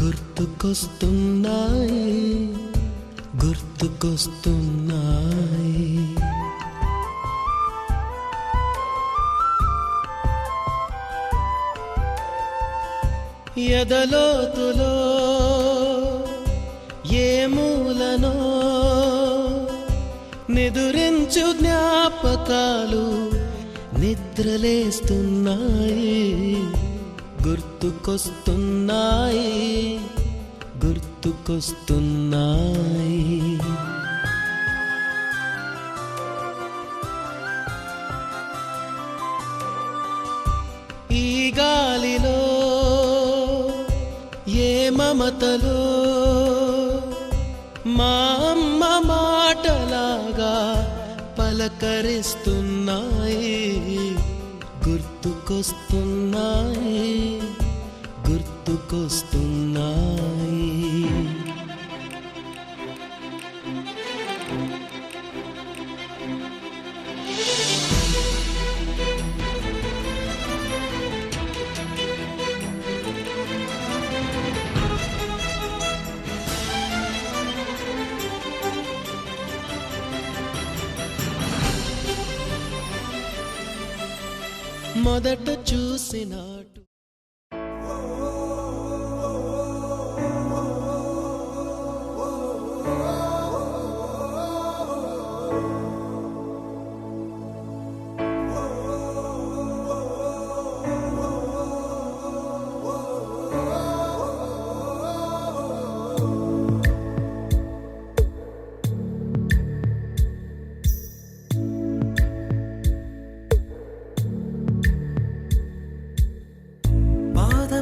గుర్తుకొస్తున్నాయి గుర్తుకొస్తున్నాయి ఎదలోతులో ఏ మూలనో నిదురించు జ్ఞాపకాలు నిద్రలేస్తున్నాయి గుర్తుకొస్తున్నాయి గుర్తుకొస్తున్నాయి ఈ గాలిలో ఏ మమతలో మా అమ్మ మాటలాగా పలకరిస్తున్నాయి గుర్తుకొస్తున్నాయి గుర్తుకొస్తున్నాయి మొదట చూసినట్టు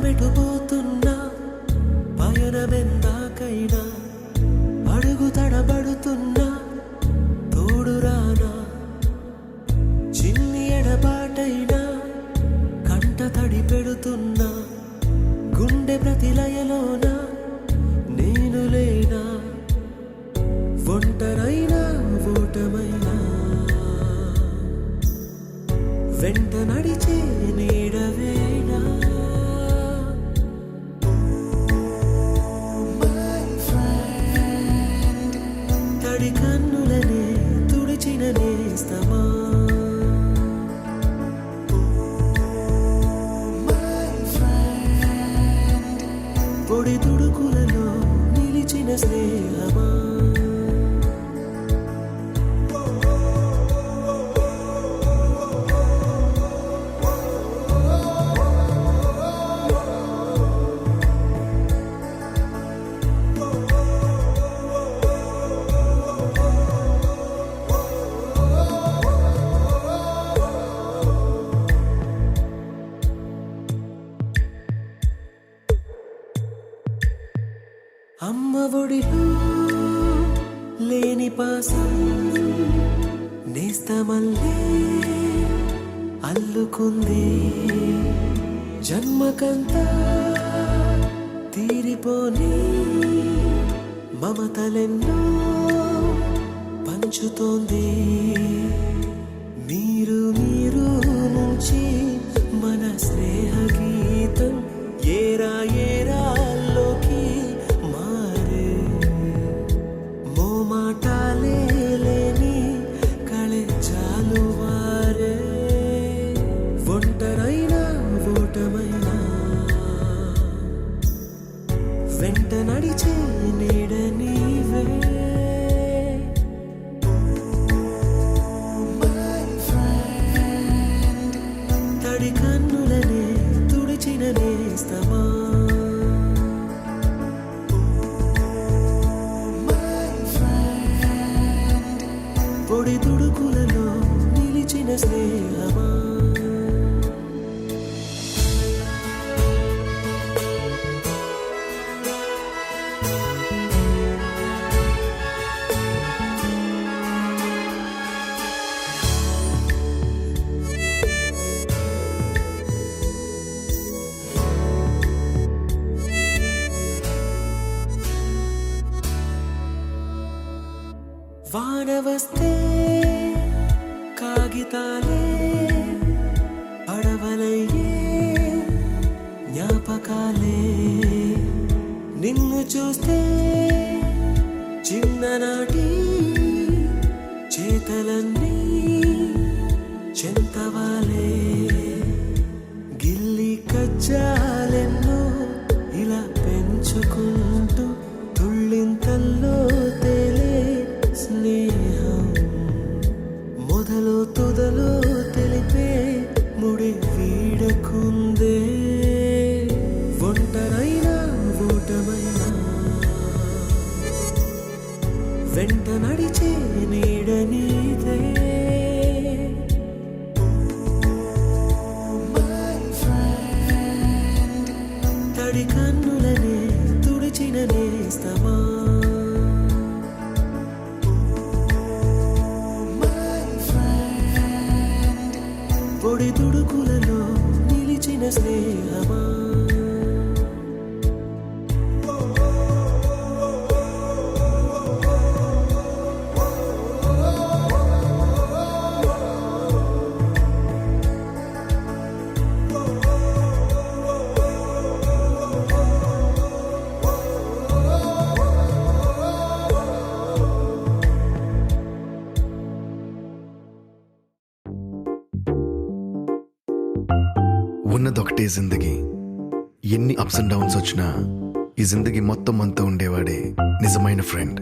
మెటుపోతున్నా పయనమెందాకైనా అడుగు తడబడుతున్నా తోడురానా చిన్ని ఎడబాటైనా కంట తడి పెడుతున్నా గుండె ప్రతిలయలోన నేను లేనా ఒంటరైనా ఓటమైనా వెంట నడిచే నీడవేనా కన్నులనే తుడిచిన నేస్తమా పొడి తుడుకులలో నిలిచిన స్నేహమా అమ్మ ఒడిలో లేని పాసం నేస్తమల్లే అల్లుకుంది జన్మకంతా తీరిపోని మమతలెన్నో పంచుతోంది మీరు మీరు నుంచి మన స్నేహ గీతం ఏరా ఏరాల్లోకి మాటాలే లేని కళే చాలు వారే ఒంటరైనా ఓటమైనా వెంట నడిచే నీడ నీవే తడి కన్నులనే తుడిచిన నేస్తమా పొడి తుడుకులలో నిలిచిన స్నేహమా వాన వస్తే కాగితాలే పడవలయ్యే జ్ఞాపకాలే నిన్ను చూస్తే చిన్ననాటి చేతలన్నీ చెంతవాలే గిల్లి కజ్జాలెన్నో ఇలా పెంచుకుంటూ తుళ్ళింతల్లో తేలే స్నేహం మొదలు తుదలో తెలిపే ముడి వీడకుందే ఒంటరైనా ఓటమైనా వెంట నడిచే నీడ నీదే తడి కన్నులనే తుడిచిన నేస్తమా పొడి తుడుకులలో నిలిచిన స్నేహమా ఉన్నదొకటే జిందగీ, ఎన్ని అప్స్ అండ్ డౌన్స్ వచ్చినా ఈ జిందగీ మొత్తం అంతా ఉండేవాడే నిజమైన friend.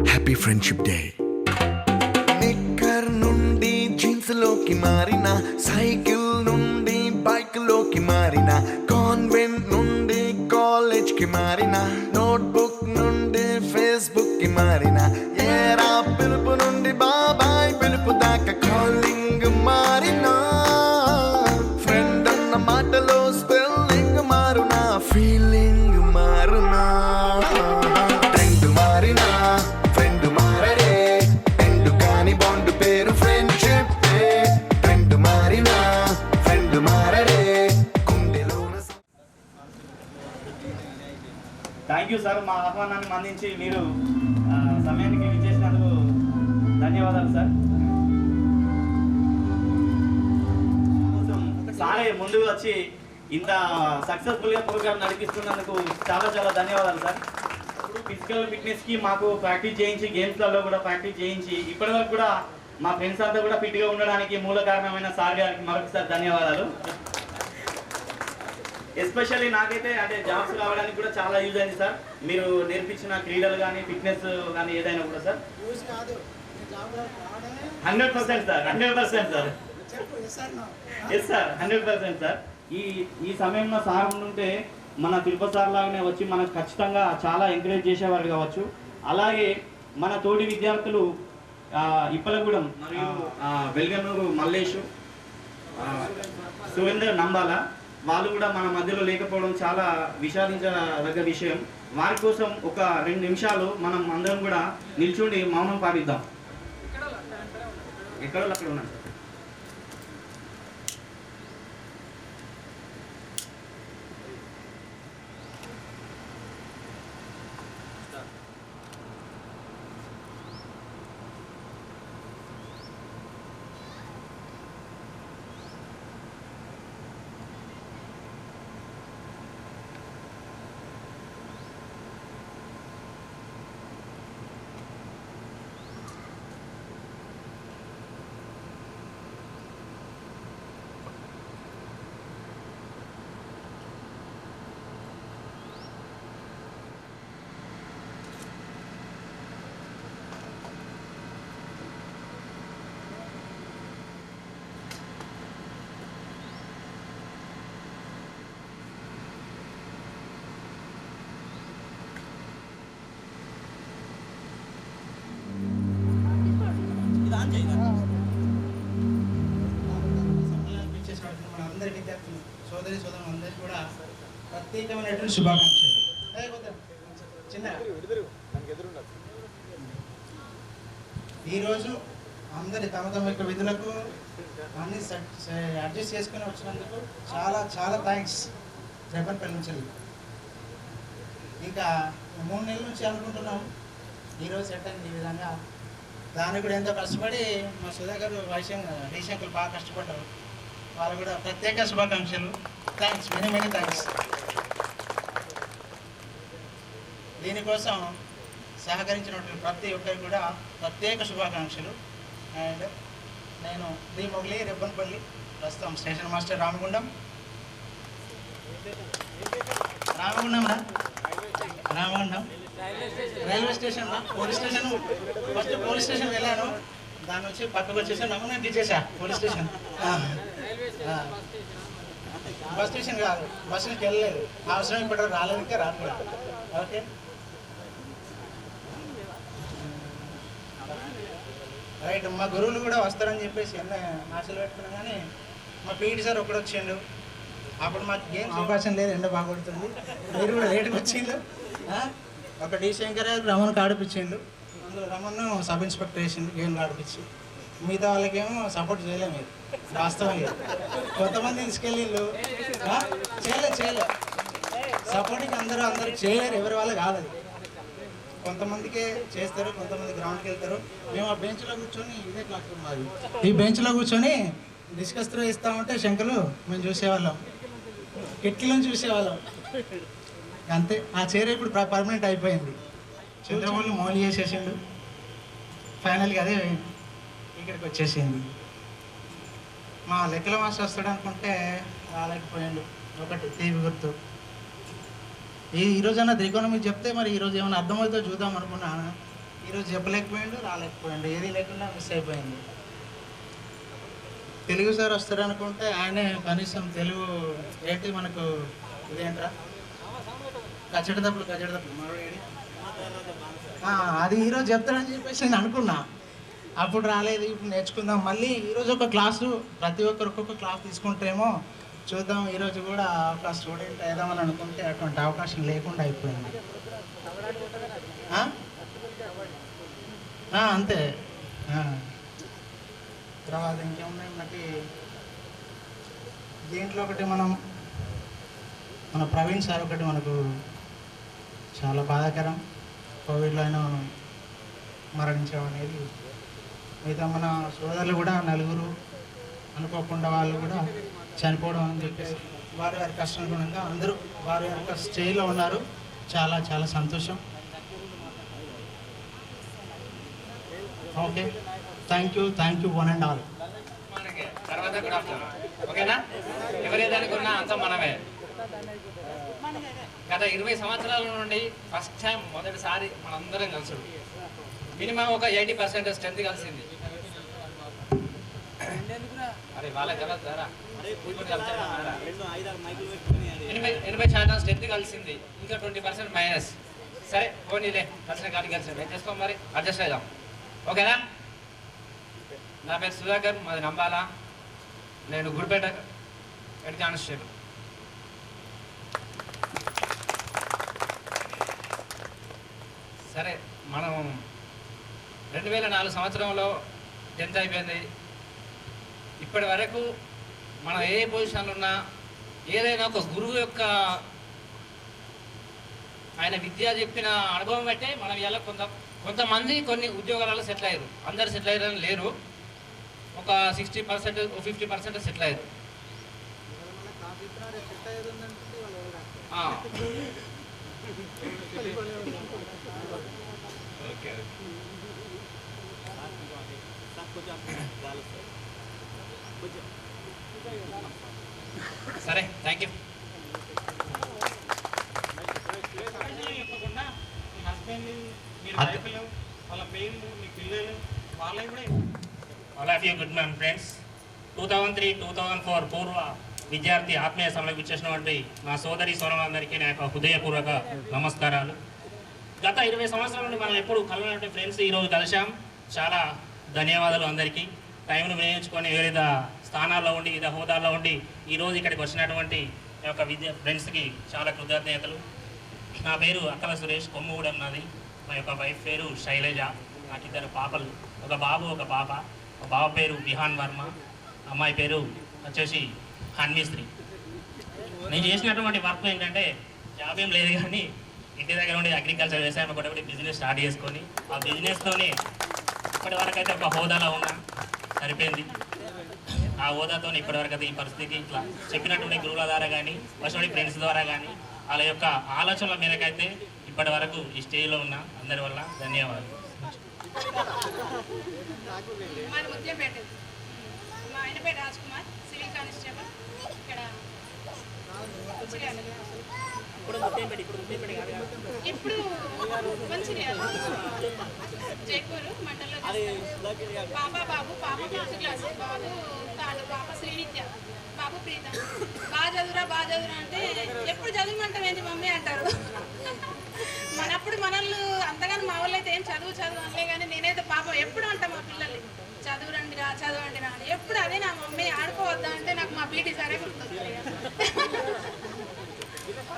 Happy friendship day. Knicker నుండి జీన్స్ లోకి మారిన, సైకిల్ నుండి బైక్ లోకి మారిన, కాన్వెంట్ నుండి కాలేజ్ కి మారిన, నోట్బుక్ నుండి ఫేస్బుక్ కి మారిన, ఏరా పిలుపు నుండి బాబాయ్ పిలుపు దాకా కాలింగ్ మారినా, మాటలో స్పెల్లింగ్ మారునా, ఫీలింగ్ మారునా, ట్రెండ్ మారినా ఫ్రెండ్ మారడే, ఎండు కాని బాండ్ పేరు ఫ్రెండ్షిప్. ట్రెండ్ మారినా ఫ్రెండ్ మారడే, కుండెలోన. థ్యాంక్ యూ సార్, మా ఆహ్వానాన్ని మన్నించి మీరు సమయానికి విచ్చేసినందుకు ధన్యవాదాలు సార్. సారే ముందుకు వచ్చి ఇంత సక్సెస్ఫుల్గా ప్రోగ్రామ్ నడిపిస్తున్నందుకు చాలా చాలా ధన్యవాదాలు సార్. ఇప్పుడు ఫిజికల్ ఫిట్నెస్కి మాకు ప్రాక్టీస్ చేయించి, గేమ్స్లలో కూడా ప్రాక్టీస్ చేయించి ఇప్పటివరకు కూడా మా ఫ్రెండ్స్ అంతా కూడా ఫిట్గా ఉండడానికి మూల కారణమైన సార్ గారికి మరొకసారి ధన్యవాదాలు. ఎస్పెషల్లీ నాకైతే అంటే జాబ్స్ రావడానికి కూడా చాలా యూజ్ అయింది సార్, మీరు నేర్పించిన క్రీడలు కానీ ఫిట్నెస్ కానీ ఏదైనా కూడా sir. 100% sir, 100% sir. Yes sir, 100% sir. ఈ సమయంలో సార్ ఉంటే మన తిరుపతి సార్ లాగానే వచ్చి మనకు ఖచ్చితంగా చాలా ఎంకరేజ్ చేసేవారు కావచ్చు. అలాగే మన తోటి విద్యార్థులు ఇప్పలగూడెం మరియు వెల్గనూరు మల్లేషు, సురేందర్ నంబాల, వాళ్ళు కూడా మన మధ్యలో లేకపోవడం చాలా విషాదించదగ్గ విషయం. వారి కోసం ఒక 2 నిమిషాలు మనం అందరం కూడా నిల్చుండి మౌనం పాటిద్దాం. ఎక్కడో అక్కడ ఉన్నాం సార్. అందరి విద్యార్థులు సోదరి సోదరులు అందరికీ కూడా ప్రత్యేకమైనటువంటి శుభాకాంక్షలు. ఈరోజు అందరి తమ తమ యొక్క విధులకు అన్ని అడ్జస్ట్ చేసుకుని వచ్చినందుకు చాలా చాలా థ్యాంక్స్. జపన్పల్లి నుంచి ఇంకా 3 నెలల నుంచి అనుకుంటున్నాం ఈరోజు సెట్ అయింది. ఈ విధంగా దానికి కూడా ఎంతో కష్టపడి మా సుధాకర్ వైశంకులు బాగా కష్టపడ్డారు. వాళ్ళు కూడా ప్రత్యేక శుభాకాంక్షలు. Thanks, many many thanks. దీనికోసం సహకరించినటువంటి ప్రతి ఒక్కరికి కూడా ప్రత్యేక శుభాకాంక్షలు. అండ్ నేను డి మొగలి రెబ్బన్పల్లి, ప్రస్తుతం station master Ramagundam railway station, police station. First police station వెళ్ళాను, దాని నుంచి పక్కకు వచ్చేసాను, నమ్మకం దిచ్చేసా పోలీస్ స్టేషన్. బస్ స్టేషన్ కాదు, బస్ స్టేషన్కి వెళ్ళలేదు, అవసరం ఇప్పుడు రాలేదు, ఇంకా రాదు కూడా. Okay, right. మా గురువులు కూడా వస్తారని చెప్పేసి ఎన్నో ఆశలు పెట్టుకున్నాం, కానీ మా పీటీ సార్ ఒకడు వచ్చిండు. అప్పుడు మాకు గేమ్స్ అవకాశం లేదు, ఎండ బాగా కొడుతుంది. మీరు కూడా లేట్గా వచ్చిండు. ఒక డి శంకర్ రమణకు ఆడిపించిండు, అందులో రమణ్ సబ్ ఇన్స్పెక్టర్ వేసిండు గేమ్లు ఆడిపించి. మిగతా వాళ్ళకేమో సపోర్ట్ చేయలేము, మీరు వాస్తవంగా కొంతమంది తీసుకెళ్ళిళ్ళు చేయలేదు. సపోర్టింగ్ అందరూ చేయలేరు, ఎవరి వాళ్ళు కాదు. అది కొంతమందికే చేస్తారు, కొంతమంది గ్రౌండ్కి వెళ్తారు. మేము ఆ బెంచ్లో కూర్చొని, ఇదే క్లాస్ రూమ్ మాది, ఈ బెంచ్లో కూర్చొని డిస్కస్ త్రో ఇస్తామంటే శంకలు మేము చూసేవాళ్ళం, కిటికీలను చూసేవాళ్ళం అంతే. ఆ చైర్ ఇప్పుడు పర్మనెంట్ అయిపోయింది. చంద్రబాబు మౌలి చేసేసిండు, ఫైనల్గా అదే ఇక్కడికి వచ్చేసింది. మా లెక్కల మాస్టర్ వస్తాడు అనుకుంటే రాలేకపోయాడు, ఒకటి తీపి గుర్తు. ఈరోజు అన్న త్రికోణమికి చెప్తే మరి ఈరోజు ఏమైనా అర్థమవుతుందో చూద్దాం అనుకున్నాను. ఈరోజు చెప్పలేకపోయాడు, రాలేకపోయాడు, ఏది లేకుండా మిస్ అయిపోయింది. తెలుగు సార్ వస్తారు అనుకుంటే ఆయనే కనీసం తెలుగు ఏంటి మనకు ఇదేంట్రా కచ్చడదప్పుడు మరొకటి అది ఈరోజు చెప్తాడని చెప్పేసి నేను అనుకున్నా. అప్పుడు రాలేదు, ఇప్పుడు నేర్చుకుందాం. మళ్ళీ ఈరోజు ఒక క్లాసు, ప్రతి ఒక్కరు ఒక్కొక్క క్లాస్ తీసుకుంటేమో చూద్దాం. ఈరోజు కూడా ఒక స్టూడెంట్ అయిదామని అనుకుంటే అటువంటి అవకాశం లేకుండా అయిపోయింది. అంతే. తర్వాత ఇంకేమున్నాయి మనకి దీంట్లో ఒకటి, మన ప్రవీణ్ సార్ ఒకటి మనకు చాలా బాధాకరం. కోవిడ్లో అయినా మనం మరణించాం అనేది. మిగతా మన సోదరులు కూడా నలుగురు అనుకోకుండా వాళ్ళు కూడా చనిపోవడం అని చెప్పేసి వారి వారి కష్టానుగుణంగా అందరూ వారి యొక్క స్టేజ్లో ఉన్నారు. చాలా చాలా సంతోషం. Okay, thank you one and all. తర్వాత కూడా ఓకేనా, ఎవరేదనుకున్నా అంతా మనమే. గత 20 సంవత్సరాల నుండి ఫస్ట్ టైం మొదటిసారి మనందరం కలుసుడు. మినిమం ఒక 80% స్ట్రెంత్ కలిసింది. అరే వాళ్ళకి కలరా 80% స్ట్రెంత్ కలిసింది, ఇంకా 20% మైనస్. సరే పోనీలే, కలిసిన కాడికి కలిసి ఏం చేసుకో, మరి అడ్జస్ట్ అవుదాం. ఓకేనా. నా పేరు సుధాకర్, మాది నంబాల, నేను గుడిపేట హెడ్ కానిస్టేబుల్. సరే, మనం 2004 సంవత్సరంలో 10th అయిపోయింది. ఇప్పటి వరకు మనం ఏ పొజిషన్లో ఉన్నా ఏదైనా ఒక గురువు యొక్క ఆయన విద్య చెప్పిన అనుభవం బట్టే మనం ఇలా కొంతమంది కొన్ని ఉద్యోగాలలో సెటిల్ అయ్యారు. అందరు సెటిల్ అయ్యారని లేరు, ఒక 60% 50% సెటిల్ అయ్యారు. ఓకే, సరే, thank you. All of you good morning friends. 2003-2004 పూర్వ విద్యార్థి ఆత్మీయ సభలకు ఇచ్చేసినటువంటి మా సోదరి సోదరులందరికీ నా యొక్క హృదయపూర్వక నమస్కారాలు. గత 20 సంవత్సరాల నుండి మనం ఎప్పుడు కలవనటువంటి ఫ్రెండ్స్ ఈరోజు కలిసాం. చాలా ధన్యవాదాలు అందరికీ. టైంను వినియోగించుకొని వివిధ స్థానాల్లో ఉండి వివిధ హోదాల్లో ఉండి ఈరోజు ఇక్కడికి వచ్చినటువంటి యొక్క ఫ్రెండ్స్కి చాలా కృతజ్ఞతలు. నా పేరు అక్కల సురేష్, కొమ్ముగూడెం నాది. మా యొక్క వైఫ్ పేరు శైలజ. నాకు 2 పాపలు, ఒక బాబు ఒక పాప. ఒక బాబు పేరు విహాన్ వర్మ, అమ్మాయి పేరు వచ్చేసి హన్మిశ్రీ. నేను చేసినటువంటి వర్క్ ఏంటంటే జాబ్ ఏం లేదు, కానీ ఇంటి దగ్గర ఉండి అగ్రికల్చర్ వ్యవసాయం ఒకటి బిజినెస్ స్టార్ట్ చేసుకొని ఆ బిజినెస్తోనే ఇప్పటి వరకు అయితే ఒక హోదాలో ఉన్నా సరిపోయింది. ఆ హోదాతో ఇప్పటివరకు అయితే ఈ పరిస్థితికి ఇట్లా చెప్పినటువంటి గురువుల ద్వారా కానీ వచ్చినటువంటి ఫ్రెండ్స్ ద్వారా కానీ వాళ్ళ యొక్క ఆలోచనల మేరకైతే ఇప్పటి వరకు ఈ స్టేజ్లో ఉన్న అందరి వల్ల ధన్యవాదాలు. మాది ముత్యంపేట. మా ఆయన పేరు రాజ్ కుమార్, సివిల్ కానిస్టేబుల్. ఇక్కడ ఇప్పుడు మంచిర్యాల జైపూర్ మండలంలో పాప బాబు, పాప 5th క్లాస్, బాబు 3rd, పాప శ్రీనిత్య, బాబు ప్రీత. బాగా చదువురా అంటే ఎప్పుడు చదువుమంటాం ఏంటి మమ్మీ అంటారు. మనప్పుడు మనల్ని అంతగాని మా వాళ్ళు అయితే ఏం చదువు అనలే, కానీ నేనైతే పాపం ఎప్పుడు అంటా మా పిల్లల్ని చదవండి రా అని. ఎప్పుడు అదే నా మమ్మీ ఆడుకోవద్దా అంటే నాకు మా పీటీ సరే గుర్తొస్తుంది.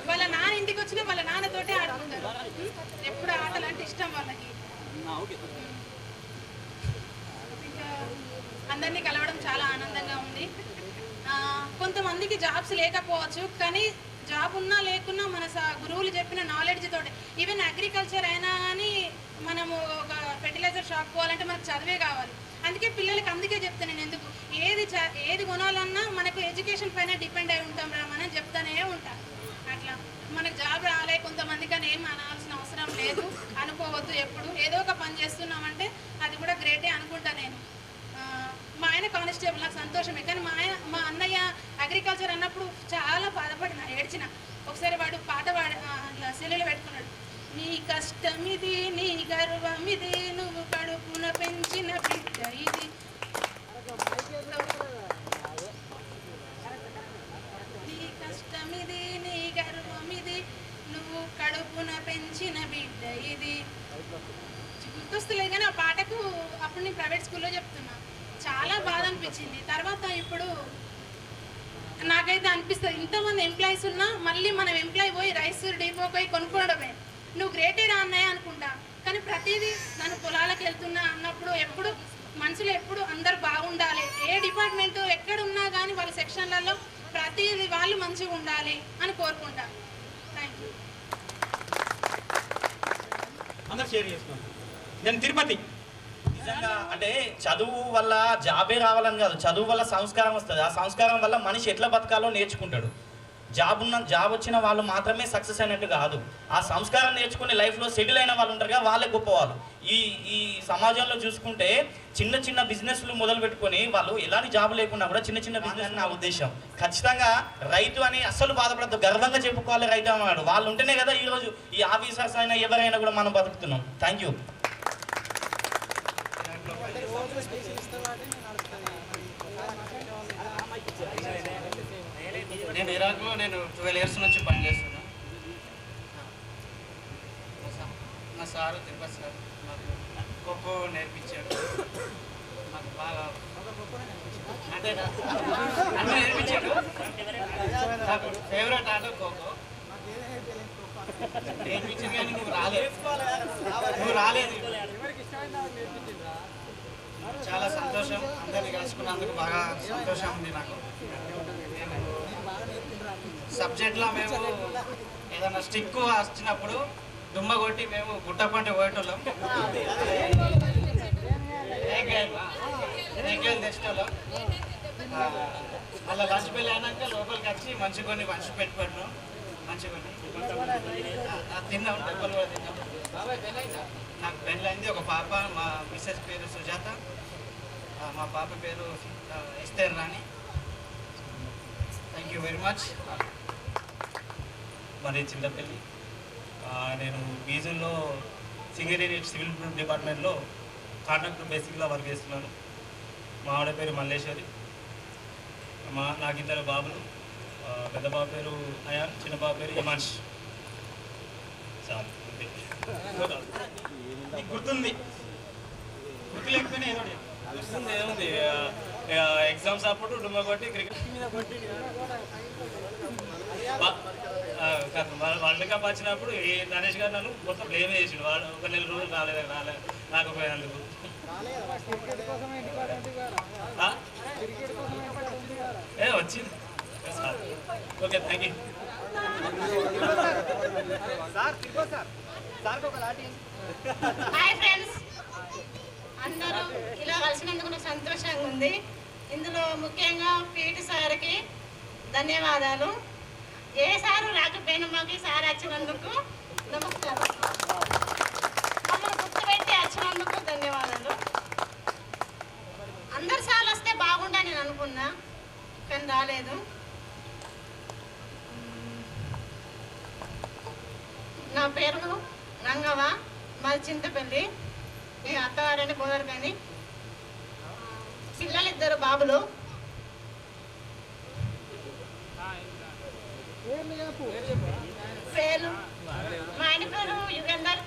వాళ్ళ నాన్న ఇంటికి వచ్చినా వాళ్ళ నాన్నతోటే ఆడుకుంటారు. ఎప్పుడు ఆటలు అంటే ఇష్టం వాళ్ళకి. ఇంకా అందరినీ కలవడం చాలా ఆనందంగా ఉంది. కొంతమందికి జాబ్స్ లేకపోవచ్చు, కానీ జాబ్ ఉన్నా లేకున్నా మన గురువులు చెప్పిన నాలెడ్జ్ తోటి, ఈవెన్ అగ్రికల్చర్ అయినా కానీ మనము ఒక ఫెర్టిలైజర్ షాప్ పోవాలంటే మనకు చదివే కావాలి. అందుకే పిల్లలకి అందుకే చెప్తాను నేను, ఎందుకు ఏది కొనాలన్నా మనకు ఎడ్యుకేషన్ పైన డిపెండ్ అయి ఉంటాం రా మనం చెప్తానే ఉంటాను. అట్లా మనకు జాబ్ రాలే కొంతమందికి అని ఏం అనాల్సిన అవసరం లేదు, అనుకోవద్దు. ఎప్పుడు ఏదో ఒక పని చేస్తున్నామంటే అది కూడా గ్రేటే అనుకుంటా నేను. మా ఆయన కానిస్టేబుల్, నాకు సంతోషమే. కానీ మా అన్నయ్య అగ్రికల్చర్ అన్నప్పుడు చాలా బాధపడిన, ఏడ్చిన. ఒకసారి వాడు పాట సెల్లులో పెట్టుకున్నాడు. నీ కష్టమిది, నీ గర్వమిది, నువ్వు కడుపున పెంచిన బిడ్డ ఇది. నీ కష్టమిది, నీ గర్వమిది, నువ్వు కడుపున పెంచిన బిడ్డ ఇది. గుర్తొస్తలేదు కానీ ఆ పాటకు అప్పుడు నేను ప్రైవేట్ స్కూల్లో చెప్తున్నా. చాలా బాధ అనిపించింది. తర్వాత ఇప్పుడు నాకైతే అనిపిస్తుంది, ఇంతమంది ఎంప్లాయీస్ ఉన్నా మళ్ళీ మనం ఎంప్లాయీ పోయి రైస్ డిపోకి పోయి కొనుక్కోవడమే. నువ్వు గ్రేటే రా అన్నయ్య అనుకుంటా, కానీ ప్రతిదీ నన్ను పొలాలకు వెళ్తున్నా అన్నప్పుడు ఎప్పుడు మనుషులు ఎప్పుడు అందరు బాగుండాలి. ఏ డిపార్ట్మెంట్ ఎక్కడున్నా కానీ వాళ్ళ సెక్షన్లలో ప్రతిదీ వాళ్ళు మంచిగా ఉండాలి అని కోరుకుంటా. Thank you. అందరు షేర్ చేసుకోండి. నేను తిరుపతి. నిజంగా అంటే చదువు వల్ల జాబే రావాలని కాదు, చదువు వల్ల సంస్కారం వస్తుంది. ఆ సంస్కారం వల్ల మనిషి ఎట్లా బతకాలో నేర్చుకుంటాడు. జాబ్ వచ్చిన వాళ్ళు మాత్రమే సక్సెస్ అయినట్టు కాదు, ఆ సంస్కారం నేర్చుకుని లైఫ్లో సెటిల్ అయిన వాళ్ళు ఉంటారు కదా, వాళ్ళే గొప్పవాళ్ళు. ఈ సమాజంలో చూసుకుంటే చిన్న చిన్న బిజినెస్లు మొదలు పెట్టుకొని వాళ్ళు ఎలాంటి జాబ్ లేకుండా కూడా చిన్న చిన్న బిజినెస్ నా ఉద్దేశం. ఖచ్చితంగా రైతు అని అస్సలు బాధపడద్దు, గర్వంగా చెప్పుకోవాలి రైతు అన్నాడు. వాళ్ళు ఉంటేనే కదా ఈరోజు ఈ ఆఫీసర్స్ అయినా ఎవరైనా కూడా మనం బతుకుతున్నాం. Thank you. నేను ఇరాక్లో 12 years నుంచి పనిచేస్తున్నా. మా సారు తిరుపతి సార్ నాకు ఖోఖో నేర్పించాడు. నాకు బాగా అంటే అన్నీ నేర్పించాడు. నాకు ఫేవరెట్ ఆట ఖోఖో నేర్పించింది, కానీ నువ్వు రాలేదు. చాలా సంతోషం, అందరినీ కలుసుకున్నందుకు బాగా సంతోషం ఉంది నాకు. సబ్జెక్ట్లో మేము ఏదైనా స్టిక్ వచ్చినప్పుడు దుమ్మ కొట్టి మేము గుట్టపంట పోయేటోళ్ళం, తెచ్చేటోళ్ళం. అలా లంచ్ బిల్ అయినాక లోపలికి వచ్చి మంచి కొన్ని పంచి పెట్టుకున్నాం. మంచిగా తిన్నాం, డబ్బులు కూడా తిన్నాం. నాకు పెళ్ళైంది, ఒక పాప. మా మిస్సెస్ పేరు సుజాత, మా పాప పేరు Esther Rani. Thank you very much. మరి చిన్నపల్లి. నేను బీజన్లో సింగరేణి సివిల్ డిపార్ట్మెంట్లో కాంట్రాక్టర్ బేసిక్గా వర్క్ చేస్తున్నాను. మా ఆవిడ పేరు మల్లేశ్వరి. నాకు 2 బాబులు. పెద్ద బాబు పేరు అయాన్, చిన్న బాబు పేరు హిమాంష్. చాలు, గుర్తుంది, గుర్తు లేకపోయినా ఏదో గుర్తుంది. ఏముంది, ఎగ్జామ్స్ అప్పుడు డుమ్మ కొట్టి క్రికెట్ వరల్డ్ కప్ వచ్చినప్పుడు ఈ గణేష్ గారు నన్ను మొత్తం బ్లేమ్ చేసిండు. వాడు ఒక 4 రోజులు రాకపోయినందుకు. వచ్చింది. Okay, thank you. Hi friends, అందరూ ఇలా కలిసినందుకు నాకు సంతోషంగా ఉంది. ఇందులో ముఖ్యంగా పీటీ సార్కి ధన్యవాదాలు. ఏ సారు రాకపోయినా మాకు సార్ వచ్చినందుకు నమస్కారం. రాలేదు. నా పేరు రంగవ్వ, మాది చింతపల్లి, మీ అత్తగారని కోదరకని. పిల్లలు 2 బాబులు. పేరు మా ఆయన పేరు యుగేందర్,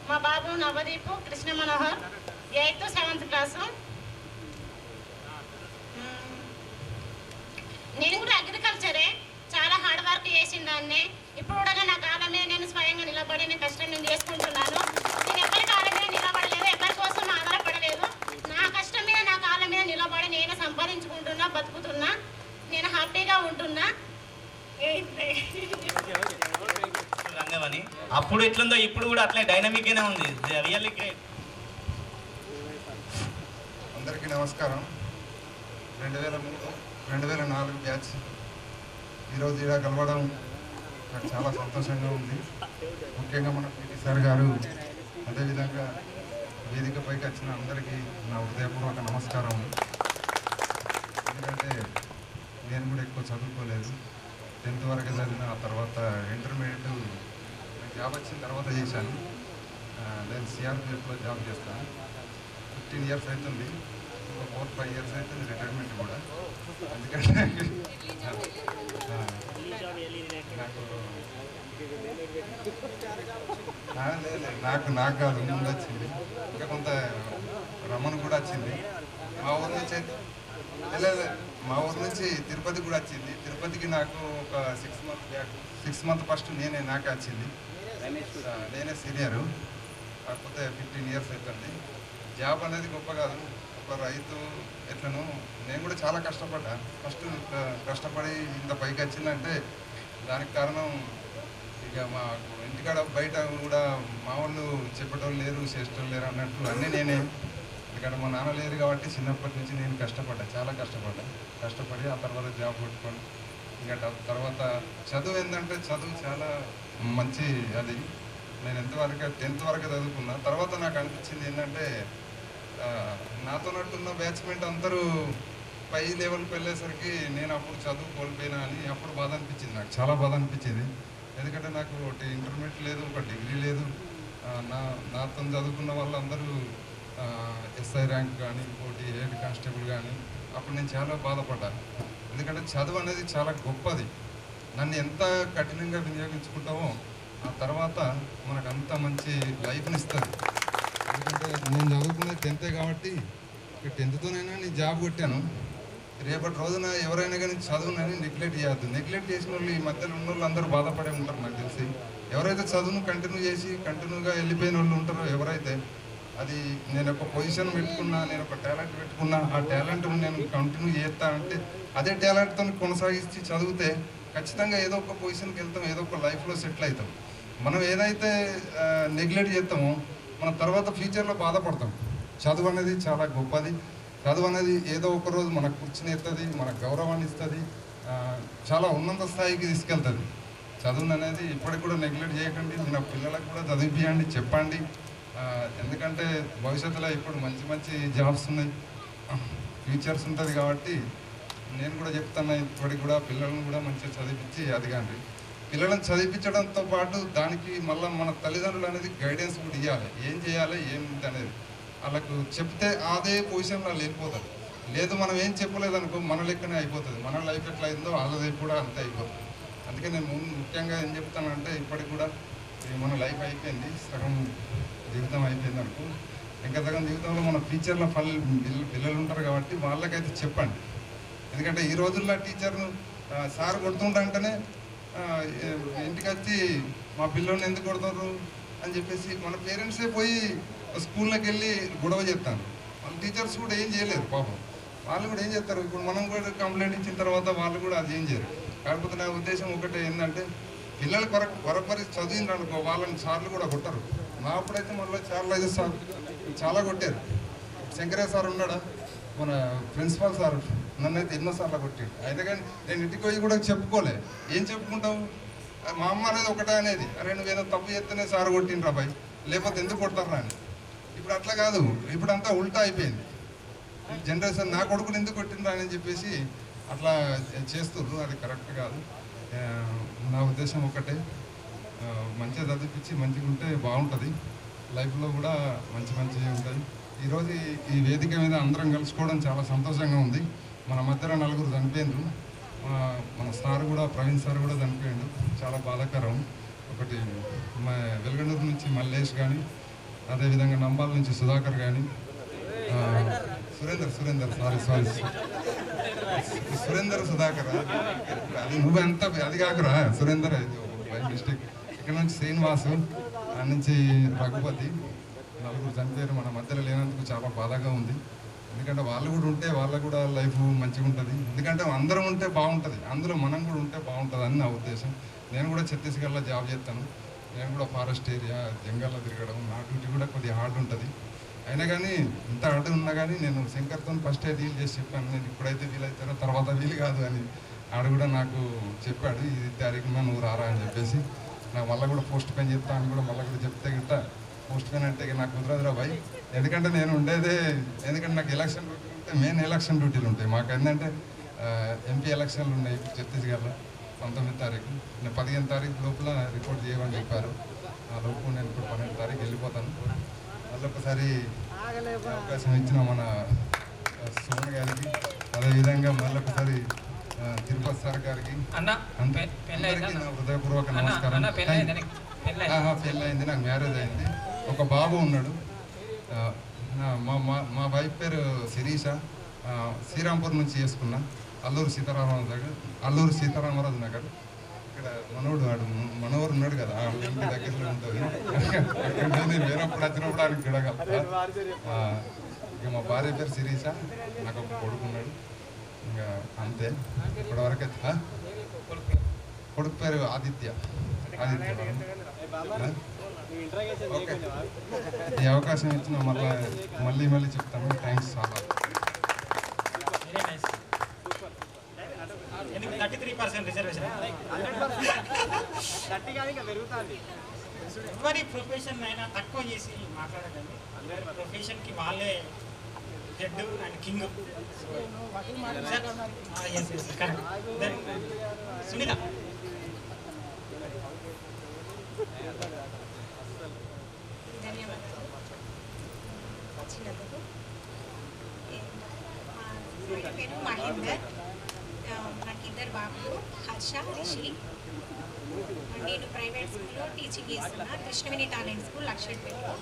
మా బాబు Navdeep Krishna Manohar, 8th 7th class. నేను కూడా అగ్రికల్చరే, చాలా హార్డ్ వర్క్ చేసిన దాన్ని. ఇప్పుడు కూడా నా కాళ్ళ మీద నేను స్వయంగా నిలబడి నేను కష్టం నేను చేసుకుంటున్నాను. నేను ఎవరి కాళ్ళ మీద నిలబడలేదు, ఎవరి కోసం ఆధారపడలేదు. నా కష్టం మీద నా కాళ్ళ మీద నిలబడి నేను సంపాదించుకుంటున్నా, బతుకుతున్నా, నేను హ్యాపీగా ఉంటున్నా. రంగమని అప్పుడు ఎట్లుందో ఇప్పుడు కూడా అట్లే డైనమిక్గానే ఉంది. Really great. అందరికీ నమస్కారం. 2004 బ్యాచ్ ఈరోజు ఇలా కలవడం నాకు చాలా సంతోషంగా ఉంది. ముఖ్యంగా మన పీటీ సార్ గారు, అదేవిధంగా వేదికపైకి వచ్చిన అందరికీ నా హృదయపూర్వక నమస్కారం. ఎందుకంటే నేను కూడా ఎక్కువ చదువుకోలేదు, 10th వరకు చదివిన. ఆ తర్వాత ఇంటర్మీడియట్ జాబ్ వచ్చిన తర్వాత చేశాను. నేను సిఆర్పిఎఫ్లో జాబ్ చేస్తాను. 15 years అవుతుంది. ఒక 4-5 years అవుతుంది రిటైర్మెంట్ కూడా. ఎందుకంటే నాకు కాదు, ముందు వచ్చింది. ఇంకా కొంత రమణ కూడా వచ్చింది. మా ఊరు నుంచి మా ఊరు నుంచి తిరుపతి కూడా వచ్చింది. తిరుపతికి నాకు ఒక 6 months ఫస్ట్ నాకే వచ్చింది. నేనే సీనియరు, కాకపోతే 15 years అవుతుంది. జాబ్ అనేది గొప్ప కాదు, ఒక రైతు ఎట్లను నేను కూడా చాలా కష్టపడ్డా. ఫస్ట్ కష్టపడి ఇంత పైకి వచ్చిందంటే దానికి కారణం ఇక మా ఇంటికాడ బయట కూడా మా వాళ్ళు చెప్పేటోళ్ళు లేరు, చేసేటోళ్ళు లేరు అన్నట్టు అన్నీ నేనే. ఎందుకంటే మా నాన్న లేరు కాబట్టి చిన్నప్పటి నుంచి నేను కష్టపడ్డా, చాలా కష్టపడి ఆ తర్వాత జాబ్ కొట్టుకొని ఇంకా తర్వాత చదువు ఏంటంటే చదువు చాలా మంచి. అది నేను 10th వరకు చదువుకున్నా. తర్వాత నాకు అనిపించింది ఏంటంటే నాతో నట్టున్న బ్యాచ్మెంట్ అందరూ పై లెవెల్కి వెళ్ళేసరికి నేను అప్పుడు చదువు కోల్పోయినా అని అప్పుడు బాధ అనిపించింది. నాకు చాలా బాధ అనిపించేది. ఎందుకంటే నాకు ఒకటి ఇంటర్మీడియట్ లేదు, ఒక డిగ్రీ లేదు. నాతో చదువుకున్న వాళ్ళందరూ SI ర్యాంక్ కానీ, ఇంకోటి హెడ్ కానిస్టేబుల్ కానీ. అప్పుడు నేను చాలా బాధపడ్డాను. ఎందుకంటే చదువు అనేది చాలా గొప్పది. నన్ను ఎంత కఠినంగా వినియోగించుకుంటామో ఆ తర్వాత మనకు అంత మంచి లైఫ్ని ఇస్తుంది. ఎందుకంటే నేను చదువుకున్నది 10th కాబట్టి 10thతోనైనా నేను జాబ్ కొట్టాను. రేపటి రోజున ఎవరైనా కానీ చదువునని నెగ్లెక్ట్ చేయొద్దు. నెగ్లెక్ట్ చేసిన వాళ్ళు ఈ మధ్యలో ఉన్న వాళ్ళు అందరూ బాధపడే ఉంటారు నాకు తెలిసి. ఎవరైతే చదువును కంటిన్యూగా వెళ్ళిపోయిన వాళ్ళు ఉంటారో ఎవరైతే, అది నేను ఒక పొజిషన్ పెట్టుకున్నా, నేను ఒక టాలెంట్ పెట్టుకున్నా, ఆ టాలెంట్ నేను కంటిన్యూ చేస్తా అంటే అదే టాలెంట్తో కొనసాగించి చదివితే ఖచ్చితంగా ఏదో ఒక పొజిషన్కి వెళ్తాం, ఏదో ఒక లైఫ్లో సెటిల్ అవుతాం. మనం ఏదైతే నెగ్లెక్ట్ చేస్తామో మన తర్వాత ఫ్యూచర్లో బాధపడతాం. చదువు అనేది చాలా గొప్పది. చదువు అనేది ఏదో ఒక రోజు మనకు కూర్చుని ఎత్తుంది, మనకు గౌరవాన్ని ఇస్తుంది, చాలా ఉన్నత స్థాయికి తీసుకెళ్తుంది. చదువు అనేది ఇప్పటికి కూడా నెగ్లెక్ట్ చేయకండి. మన పిల్లలకు కూడా చదివిపియండి, చెప్పండి. ఎందుకంటే భవిష్యత్తులో ఇప్పుడు మంచి జాబ్స్ ఉన్నాయి, ఫ్యూచర్స్ ఉంటుంది. కాబట్టి నేను కూడా చెప్తాను, ఇప్పటికి కూడా పిల్లలను కూడా మంచిగా చదివించి అదిగాండి. పిల్లలను చదివించడంతో పాటు దానికి మళ్ళీ మన తల్లిదండ్రులు అనేది గైడెన్స్ కూడా ఇవ్వాలి. ఏం చేయాలి ఏమిటి అనేది వాళ్ళకు చెప్తే అదే పొజిషన్లో వాళ్ళు వెళ్ళిపోతారు. లేదు మనం ఏం చెప్పలేదు అనుకో మన లెక్కనే అయిపోతుంది. మన లైఫ్ ఎట్లా అయిందో వాళ్ళది కూడా అంతే అయిపోతుంది. అందుకే నేను ముఖ్యంగా ఏం చెప్తానంటే ఇప్పటికి కూడా మన లైఫ్ అయిపోయింది, సగం జీవితం అయిపోయింది అనుకో. ఇంకా సగం జీవితంలో మన ఫ్యూచర్లో పిల్లలు ఉంటారు కాబట్టి వాళ్ళకైతే చెప్పండి. ఎందుకంటే ఈ రోజుల్లో టీచర్ను సార్ కొడుతుంటంటేనే ఇంటికి వచ్చి మా పిల్లల్ని ఎందుకు కొడతారు అని చెప్పేసి మన పేరెంట్సే పోయి స్కూల్లోకి వెళ్ళి గొడవ చేస్తాను. వాళ్ళ టీచర్స్ కూడా ఏం చేయలేరు పాపం. వాళ్ళు కూడా ఏం చేస్తారు, ఇప్పుడు మనం కూడా కంప్లైంట్ ఇచ్చిన తర్వాత వాళ్ళు కూడా అది ఏం చేయరు. కాకపోతే నా ఉద్దేశం ఒకటే ఏంటంటే పిల్లలు కొరపరి చదివింది అనుకో వాళ్ళని సార్లు కూడా కొట్టరు. మా అప్పుడైతే మళ్ళీ చాలా కొట్టారు. శంకరయ్య సార్ ఉన్నాడా, మన ప్రిన్సిపాల్ సార్ నన్నైతే ఎన్నోసార్లు కొట్టాడు. అయితే కానీ నేను ఇంటికి పోయి కూడా చెప్పుకోలే. ఏం చెప్పుకుంటావు, మా అమ్మ అనేది ఒకటే అనేది, అరే నువ్వేదో తప్పు చేస్తేనే సార్ కొట్టిండ్రా బాయ్, లేకపోతే ఎందుకు కొడతారా అని. ఇప్పుడు అట్లా కాదు, ఇప్పుడంతా ఉల్టా అయిపోయింది జనరేషన్. నా కొడుకుని ఎందుకు కొట్టిండ్రా అని చెప్పేసి అట్లా చేస్తుర్రు, అది కరెక్ట్ కాదు. నా ఉద్దేశం ఒకటే, మంచిగా చదివించి మంచిగా ఉంటే బాగుంటుంది, లైఫ్లో కూడా మంచిగా ఉంటాయి. ఈరోజు ఈ వేదిక మీద అందరం కలుసుకోవడం చాలా సంతోషంగా ఉంది. మన మధ్యలో 4 చనిపోయినారు. మన సార్ కూడా, ప్రవీణ్ సార్ కూడా చనిపోయిండు, చాలా బాధాకరం. ఒకటి వెలుగండూరు నుంచి మల్లేష్ కానీ, అదేవిధంగా నంబాల నుంచి సుధాకర్ కానీ, సురేందర్ సుధాకర్, అది నువ్వెంత అది కాకురా సురేందర్, బై మిస్టేక్. ఇక్కడ నుంచి శ్రీనివాసు, ఆ నుంచి రఘుపతి, 4 చనిపోయారు. మన మధ్యలో లేనందుకు చాలా బాధగా ఉంది. ఎందుకంటే వాళ్ళు కూడా ఉంటే వాళ్ళకు కూడా లైఫ్ మంచిగా ఉంటుంది. ఎందుకంటే అందరం ఉంటే బాగుంటుంది, అందులో మనం కూడా ఉంటే బాగుంటుంది అని నా ఉద్దేశం. నేను కూడా ఛత్తీస్గఢ్లో జాబ్ చేస్తాను. నేను కూడా ఫారెస్ట్ ఏరియా జంగల్లో తిరగడం, నా డ్యూటీ కూడా కొద్దిగా హార్డ్ ఉంటుంది. అయినా కానీ ఇంత హార్డ్ ఉన్నా కానీ నేను శంకర్తో ఫస్టే డీల్ చేసి చెప్పాను, నేను ఇప్పుడైతే వీలవుతారో తర్వాత వీలు కాదు అని. ఆడు కూడా నాకు చెప్పాడు, ఇది తారీఖున నువ్వు రారా అని చెప్పేసి. నాకు మళ్ళీ కూడా పోస్ట్ పెన్ చెప్తా అని కూడా మళ్ళీ కూడా చెప్తే గిట్ట పోస్ట్ పెన్ అంటే నాకు కుదరదురా బాయ్. ఎందుకంటే నేను ఉండేదే, ఎందుకంటే నాకు ఎలక్షన్ డ్యూటీలు ఉంటాయి, మెయిన్ ఎలక్షన్ డ్యూటీలు ఉంటాయి మాకు. ఏంటంటే ఎంపీ ఎలక్షన్లు ఉన్నాయి ఛత్తీస్గఢ్లో 19 తారీఖు. నేను 15 తారీఖు లోపల రిపోర్ట్ చేయమని చెప్పారు. ఆ లోపు నేను ఇప్పుడు 12 తారీఖు వెళ్ళిపోతాను. మళ్ళొకసారి అవకాశం ఇచ్చిన మన సుమన్ గారికి, అదేవిధంగా మళ్ళొకసారి తిరుపతి సార్ గారికి అందరికీ నా హృదయపూర్వక నమస్కారం. పెళ్ళయింది, నాకు మ్యారేజ్ అయింది, ఒక బాబు ఉన్నాడు. మా వైఫ్ పేరు శిరీష, శ్రీరాంపూర్ నుంచి చేసుకున్నా, అల్లూరు సీతారామరాజు నగర్. ఇక్కడ మనోడు ఉన్నాడు కదా, ఆ ఇంటి దగ్గరలో ఉంటుంది. నేను వేరప్పుడు వచ్చినప్పుడు ఆయనకు చూడగలుగుతా. ఇక మా భార్య పేరు శిరీష, నాకు ఒక కొడుకున్నాడు. ఇంకా అంతే ఇప్పటివరకు. కొడుకు పేరు ఆదిత్య. ఓకే, ఈ అవకాశం ఇచ్చిన మళ్ళీ చెప్తాను. థ్యాంక్స్ చాలా. 33% రిజర్వేషన్. ఎవరి ప్రొఫెషన్ అయినా తక్కువ చేసి మాట్లాడకండి. అందరి ప్రొఫెషన్కి వాళ్ళే హెడ్ అండ్ కింగ్. సునీత, ధన్యవాదాలు వచ్చినందుకు. నా పేరు మహేందర్, నాకు 2 బాబులు, హర్ష, రిషి. నేను ప్రైవేట్ స్కూల్లో టీచింగ్ చేస్తున్నా, కృష్ణవేణి టాలెంట్ స్కూల్ లక్షపేటలో.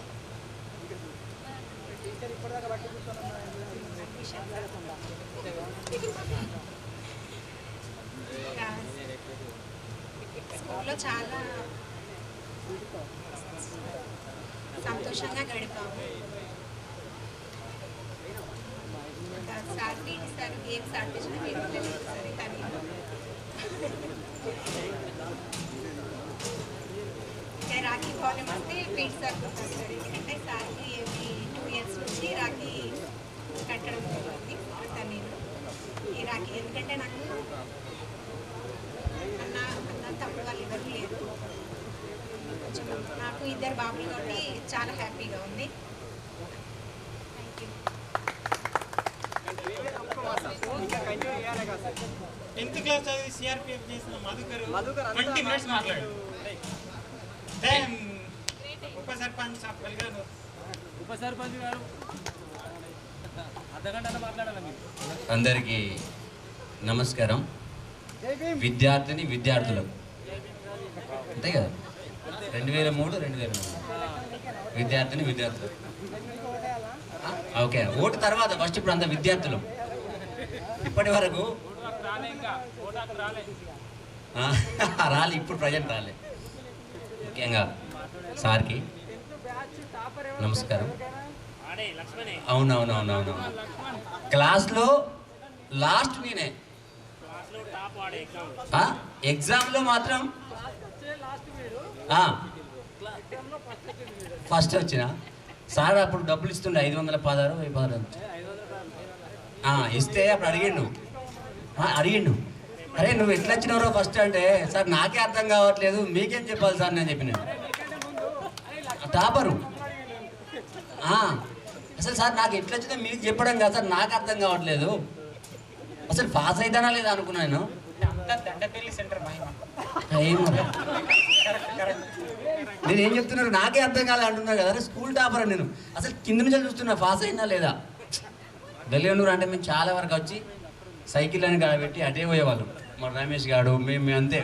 స్కూల్లో చాలా సంతోషంగా గడిపాము. సార్ పీటీ సార్ గేమ్స్ ఆడిపించిన సరే, కానీ రాఖీ ప్రాబ్లం వస్తే పీటీ సార్ గుర్తొస్తాడు. ఎందుకంటే సార్కి ఎవ్రీ 2 ఇయర్స్ నుంచి రాఖీ కట్టడం జరుగుతుంది. కడతాను నేను ఈ రాఖీ. ఎందుకంటే నాకు అన్న తమ్ముడు వాళ్ళు ఎవరు లేరు. కొంచెం నాకు 2 బాబులు కాబట్టి చాలా హ్యాపీగా ఉంది. Thank you. 10th క్లాస్ చదివి సిఆర్పిఎఫ్ చేసిన మధుకర్ 20 మినిట్స్ మాట్లాడు. ఉప సర్పంచ్ గారు అర్ధగంట మాట్లాడాలి. అందరికీ నమస్కారం. విద్యార్థులకు అంతే కదా, 2003 విద్యార్థులు. ఓకే, ఓటు తర్వాత ఫస్ట్ ఇప్పుడు అంత విద్యార్థులు. ఇప్పటి వరకు రాలే, ఇప్పుడు ప్రజెంట్ రాలే. ముఖ్యంగా సార్కి నమస్కారం. అవునవునవునవును, క్లాస్లో లాస్ట్ నేనే. ఎగ్జామ్లో మాత్రం ఫస్ట్ వచ్చిన. సార్ అప్పుడు డబ్బులు ఇస్తుండే 516 ఇస్తే అప్పుడు అడిగిండు, అరే నువ్వు ఎట్లా వచ్చినారో ఫస్ట్ అంటే, సార్ నాకే అర్థం కావట్లేదు, మీకేం చెప్పాలి సార్ నేను చెప్పిన. టాపరు అసలు సార్ నాకు ఎట్లా వచ్చిందో మీకు చెప్పడం కాదు సార్, నాకు అర్థం కావట్లేదు. అసలు పాస్ అవుతానా లేదా అనుకున్నాను. అంతా దండపల్లి సెంటర్ మహిమ. నేను ఏం చెప్తున్నారు నాకే అర్థం కాలే అంటున్నారు కదా. స్కూల్ టాపర్ నేను అసలు కింద నుంచి చూస్తున్నా పాస్ అయినా లేదా. వెల్లూరు అంటే మేము చాలా వరకు వచ్చి సైకిల్ అని పెట్టి అటే పోయేవాళ్ళం. మా రమేష్ గారు మేము అంతే.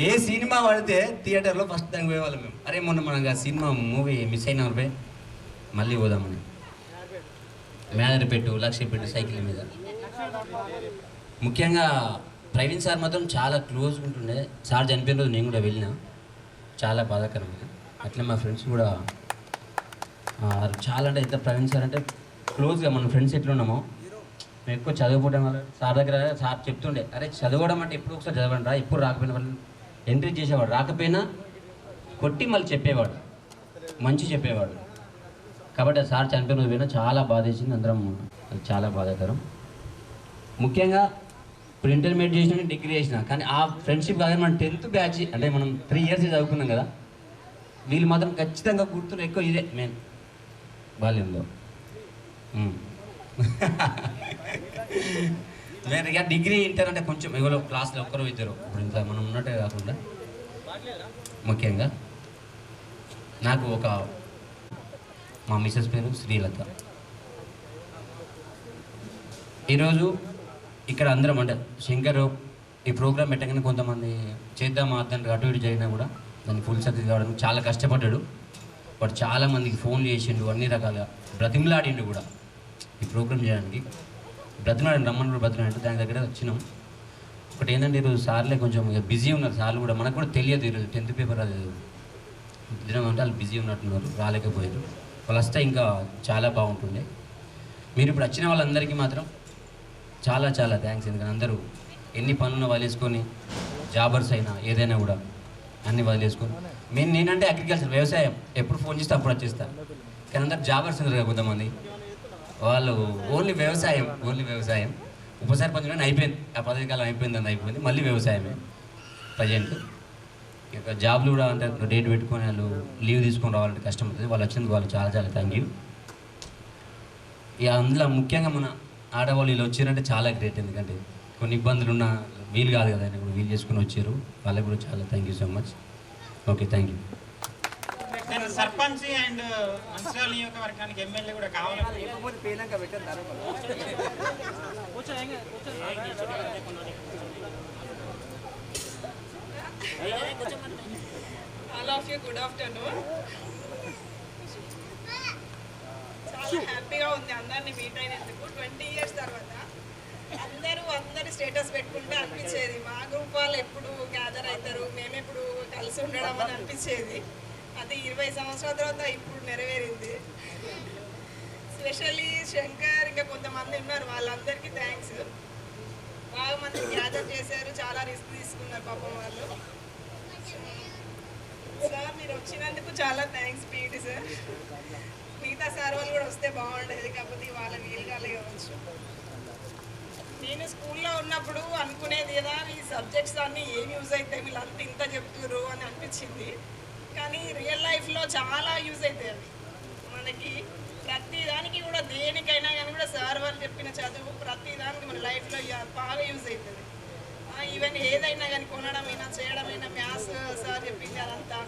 ఏ సినిమా పడితే థియేటర్లో ఫస్ట్ దానికి పోయేవాళ్ళం మేము. అరే మొన్న మనకు సినిమా మూవీ మిస్ అయిన పోయి మళ్ళీ పోదామని మేనర్ పెట్టు లక్ష్య పెట్టు సైకిల్ మీద. ముఖ్యంగా ప్రవీణ్ సార్ మాత్రం చాలా క్లోజ్ ఉంటుండే. సార్ చనిపోయిన రోజు నేను కూడా వెళ్ళినా, చాలా బాధాకరమైన. అట్లా మా ఫ్రెండ్స్ కూడా చాలా అంటే ఎంత ప్రవీణ్ సార్ అంటే క్లోజ్గా మన ఫ్రెండ్స్ ఎట్లున్నామో మేము ఎక్కువ చదువుకోవడం వల్ల సార్ దగ్గర సార్ చెప్తుండే, అరే చదవడం అంటే ఎప్పుడు ఒకసారి చదవండి రా, ఎప్పుడు రాకపోయిన వాళ్ళు ఎంట్రీ చేసేవాడు, రాకపోయినా కొట్టి మళ్ళీ చెప్పేవాడు, మంచి చెప్పేవాడు. కాబట్టి ఆ సార్ చనిపోయిన రోజు పోయినా చాలా బాధేసింది అందరం. అది చాలా బాధాకరం. ముఖ్యంగా ఇప్పుడు ఇంటర్మీడియట్ చేసిన డిగ్రీ చేసిన కానీ ఆ ఫ్రెండ్షిప్ కాదని మనం 10th బ్యాచ్ అంటే మనం 3 years చదువుకున్నాం కదా, వీళ్ళు మాత్రం ఖచ్చితంగా గుర్తులు ఎక్కువ ఇదే మెయిన్ బాల్యంలో. నేను ఇక డిగ్రీ ఇంటర్ అంటే కొంచెం ఎవరో క్లాస్లో ఒక్కరు ఇద్దరు, ఇప్పుడు ఇంత మనం ఉన్నట్టే కాకుండా. ముఖ్యంగా నాకు ఒక మా మిసెస్ పేరు శ్రీలత. ఈరోజు ఇక్కడ అందరం అంటే శంకర్ ఈ ప్రోగ్రామ్ పెట్టగానే కొంతమంది చేద్దామా దానికి అటు ఇటు జరిగినా కూడా దాన్ని ఫుల్ సక్సెస్ కావడానికి చాలా కష్టపడ్డాడు. వాడు చాలామందికి ఫోన్లు చేసిండు, అన్ని రకాలుగా బ్రతిమలాడిండు కూడా ఈ ప్రోగ్రామ్ చేయడానికి. బ్రతిమలాడి రమ్మని కూడా బ్రతిమలాడి దాని దగ్గర వచ్చినాం. ఒకటి ఏంటంటే ఈరోజు సార్లే కొంచెం బిజీ ఉన్నారు. సార్లు కూడా మనకు కూడా తెలియదు ఈరోజు 10th పేపర్ అది దినం అంటే వాళ్ళు బిజీ ఉన్నట్టున్నారు, రాలేకపోయారు. వాళ్ళు వస్తే ఇంకా చాలా బాగుంటుండే. మీరు ఇప్పుడు వచ్చిన వాళ్ళందరికీ మాత్రం చాలా చాలా థ్యాంక్స్. ఎందుకంటే అందరూ ఎన్ని పనులను వదిలేసుకొని జాబర్స్ అయినా ఏదైనా కూడా అన్నీ వదిలేసుకొని నేనంటే అగ్రికల్చర్ వ్యవసాయం ఎప్పుడు ఫోన్ చేస్తే అప్పుడు వచ్చేస్తాను. కానీ అందరు జాబర్స్ ఉన్నారు కదా కొంతమంది, వాళ్ళు ఓన్లీ వ్యవసాయం ఉపసర్పంచ్ అయిపోయింది, ఆ పదవి కాలం అయిపోయింది, మళ్ళీ వ్యవసాయమే ప్రజెంట్. ఇక జాబ్లు కూడా అంటే డేట్ పెట్టుకొని వాళ్ళు లీవ్ తీసుకొని రావాలంటే కష్టం అవుతుంది. వాళ్ళు వచ్చినందుకు వాళ్ళు చాలా చాలా థ్యాంక్ యూ. ఇక అందులో ముఖ్యంగా మన ఆడవాళ్ళు వీళ్ళు వచ్చారంటే చాలా గ్రేట్. ఎందుకంటే కొన్ని ఇబ్బందులు ఉన్న వీలు కాదు కదా, ఆయన కూడా వీలు చేసుకుని వచ్చారు. వాళ్ళకి కూడా చాలా thank you so much. Okay, thank you. నేను సర్పంచ్ అండ్ మంచిర్యాల నియోజకవర్గానికి ఎమ్మెల్యే కూడా కావాలని all of you good afternoon. చాలా హ్యాపీగా ఉంది అందరినీ మీట్ అయినందుకు 20 years తర్వాత. అందరి స్టేటస్ పెట్టుకుంటే అనిపించేది మా గ్రూప్ వాళ్ళు ఎప్పుడు గ్యాదర్ అవుతారు, మేము ఎప్పుడు కలిసి ఉండడం అని అనిపించేది. అది 20 సంవత్సరాల తర్వాత ఇప్పుడు నెరవేరింది. స్పెషల్లీ శంకర్ ఇంకా కొంతమంది ఉన్నారు, వాళ్ళందరికీ థ్యాంక్స్. బాగా మంది గ్యాదర్ చేశారు, చాలా రిస్క్ తీసుకున్నారు పాపం వాళ్ళు. సార్ మీరు వచ్చినందుకు చాలా థ్యాంక్స్ పీటీ సార్. మిగతా సార్ వాళ్ళు కూడా వస్తే బాగుండేది, కాకపోతే వాళ్ళ వీలు కావచ్చు. నేను స్కూల్లో ఉన్నప్పుడు అనుకునేది కదా ఈ సబ్జెక్ట్స్ అన్నీ ఏం యూజ్ అవుతాయి, వీళ్ళంతా ఇంత చెప్తున్నారు అని అనిపించింది. కానీ రియల్ లైఫ్లో చాలా యూజ్ అవుతాయి అవి మనకి. ప్రతి దానికి కూడా దేనికైనా కానీ కూడా సార్ వాళ్ళు చెప్పిన చదువు ప్రతి దానికి మన లైఫ్లో బాగా యూజ్ అవుతుంది. ఈవెన్ ఏదైనా కానీ కొనడమైనా చేయడమైనా మ్యాథ్స్ సార్ చెప్పింది అదంతా.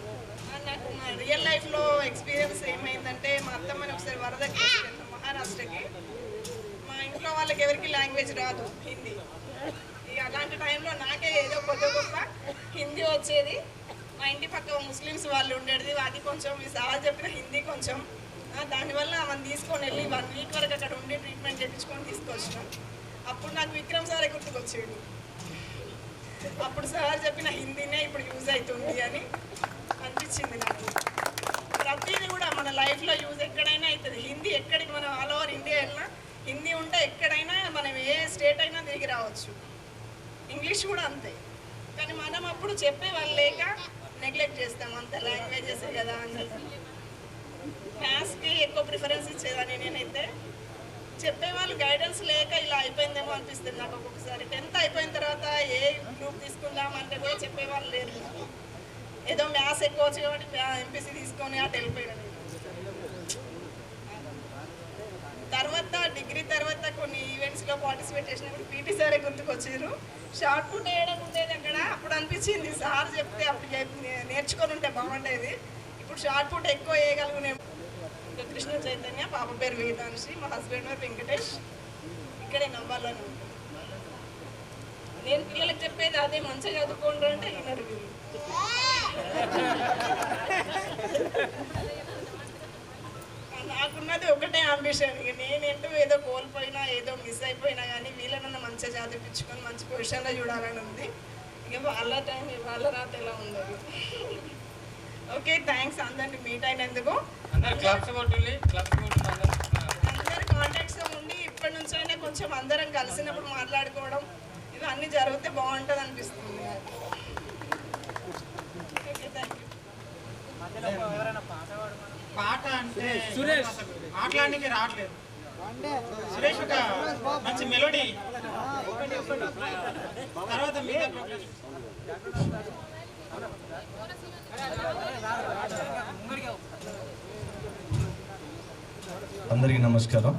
నాకు మా రియల్ లైఫ్లో ఎక్స్పీరియన్స్ ఏమైందంటే మా అత్తమ్మని ఒకసారి వరదకి తీసుకెళ్ళాను మహారాష్ట్రకి. మా ఇంట్లో వాళ్ళకి ఎవరికి లాంగ్వేజ్ రాదు హిందీ. ఇక అలాంటి టైంలో నాకే ఏదో కొద్ది గొప్ప హిందీ వచ్చేది. మా ఇంటి పక్క ముస్లిమ్స్ వాళ్ళు ఉండేది, అది కొంచెం ఈ సార్ చెప్పిన హిందీ కొంచెం. దానివల్ల మనం తీసుకొని వెళ్ళి 1 week వరకు అక్కడ ఉండి ట్రీట్మెంట్ చేయించుకొని తీసుకొచ్చినాం. అప్పుడు నాకు విక్రమ్ సారే గుర్తుకొచ్చాడు. అప్పుడు సార్ చెప్పిన హిందీనే ఇప్పుడు యూజ్ అవుతుంది అని అనిపించింది నాకు. ప్రతిదీ కూడా మన లైఫ్లో యూజ్ ఎక్కడైనా అవుతుంది. హిందీ ఎక్కడికి మనం ఆల్ ఓవర్ ఇండియా వెళ్ళినా హిందీ ఉంటే ఎక్కడైనా మనం ఏ స్టేట్ అయినా తిరిగి రావచ్చు. ఇంగ్లీష్ కూడా అంతే. కానీ మనం అప్పుడు చెప్పే వాళ్ళు లేక నెగ్లెక్ట్ చేస్తాం, అంత లాంగ్వేజెస్ కదా అని. మ్యాథ్స్కి ఎక్కువ ప్రిఫరెన్స్ ఇచ్చేదాన్ని నేనైతే. చెప్పేవాళ్ళు గైడెన్స్ లేక ఇలా అయిపోయిందేమో అనిపిస్తుంది నాకు ఒక్కొక్కసారి. 10th అయిపోయిన తర్వాత ఏ గ్రూప్ తీసుకుందాం అంటే కూడా చెప్పేవాళ్ళు లేరు. ఏదో మ్యాథ్స్ ఎక్కువ వచ్చు కాబట్టి ఎంపీసీ తీసుకొని అటు వెళ్ళిపోయాను. తర్వాత డిగ్రీ తర్వాత కొన్ని ఈవెంట్స్లో పార్టిసిపేట్ చేసినప్పుడు పీటీ సారే గుర్తుకొచ్చారు. షార్ట్ పుట్ వేయడం ఉండేది అక్కడ. అప్పుడు అనిపించింది సార్ చెప్తే అప్పుడు నేర్చుకొని ఉంటే బాగుండేది. ఇప్పుడు షార్ట్ పుట్ ఎక్కువ వేయగలుగునే. ఇంకా కృష్ణ చైతన్య, పాప పేరు వేదాంశి, మా హస్బెండ్ పేరు వెంకటేష్. ఇక్కడే నవ్వాలని ఉంటుంది. నేను పిల్లలకు చెప్పేది అదే, మంచిగా చదువుకోండి అంటే వినరు వీళ్ళు. నాకున్నది ఒకటే అంబిషన్. ఇక నేనేంటో ఏదో కోల్పోయినా ఏదో మిస్ అయిపోయినా కానీ వీళ్ళనన్నా మంచిగా చదివించుకొని మంచి పొజిషన్లో చూడాలని ఉంది. ఇక వాళ్ళ టైం వాళ్ళ రాత ఎలా ఉందో. ఓకే, థ్యాంక్స్ అందరినీ మీట్ అయినందుకు. అందరి కాంటాక్ట్స్లో ఉండి ఇప్పటి నుంచైనా కొంచెం అందరం కలిసినప్పుడు మాట్లాడుకోవడం ఇవన్నీ జరిగితే బాగుంటుంది అనిపిస్తుంది. Okay, thank you. పాట అంటే సురేష్ మాట్లాడడానికి రావట్లేదు. సురేష్ ఒక మంచి మెలోడీ తర్వాత మీద అందరికీ నమస్కారం.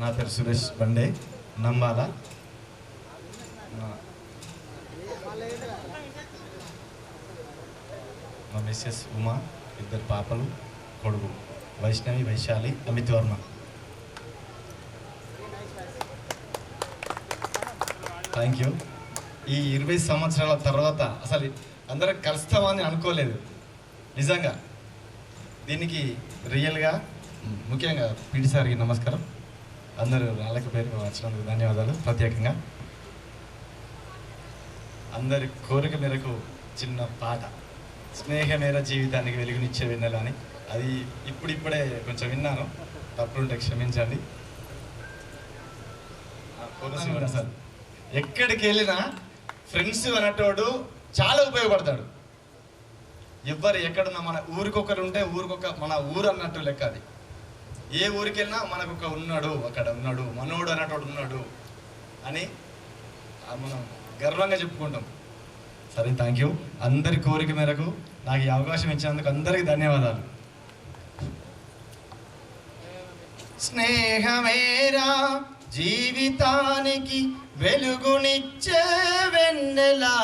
నా పేరు సురేష్ బండే, నంబాల. మా మిస్సెస్ ఉమా, 2 పాపలు, కొడుకు వైష్ణవి, వైశాలి, అమిత్ వర్మ. Thank you. ఈ 20 సంవత్సరాల తర్వాత అసలు అందరం కలుస్తామని అనుకోలేదు నిజంగా. దీనికి రియల్గా ముఖ్యంగా పీటీ సార్కి నమస్కారం. అందరూ వాళ్ళకి పేరు వచ్చినందుకు ధన్యవాదాలు ప్రత్యేకంగా. అందరి కోరిక మేరకు చిన్న పాట, స్నేహమేర జీవితానికి వెలుగునిచ్చే వెన్నెలని. అది ఇప్పుడిప్పుడే కొంచెం విన్నాను, తప్పుంటే క్షమించండి. సార్, ఎక్కడికి వెళ్ళినా ఫ్రెండ్స్ అనేటోడు చాలా ఉపయోగపడతాడు. ఎవ్వరు ఎక్కడున్నా మన ఊరికొకరు ఉంటే మన ఊరు అన్నట్టు లెక్క. అది ఏ ఊరికి వెళ్ళినా మనకు ఉన్నాడు, అక్కడ ఉన్నాడు, మనోడు అన్నట్టు ఉన్నాడు అని మనం గర్వంగా చెప్పుకుంటాం. సరే, థ్యాంక్ యూ. అందరి కోరిక మేరకు నాకు ఈ అవకాశం ఇచ్చినందుకు అందరికీ ధన్యవాదాలు. స్నేహమేరా జీవితానికి వెలుగునిచ్చే వెన్నెలా,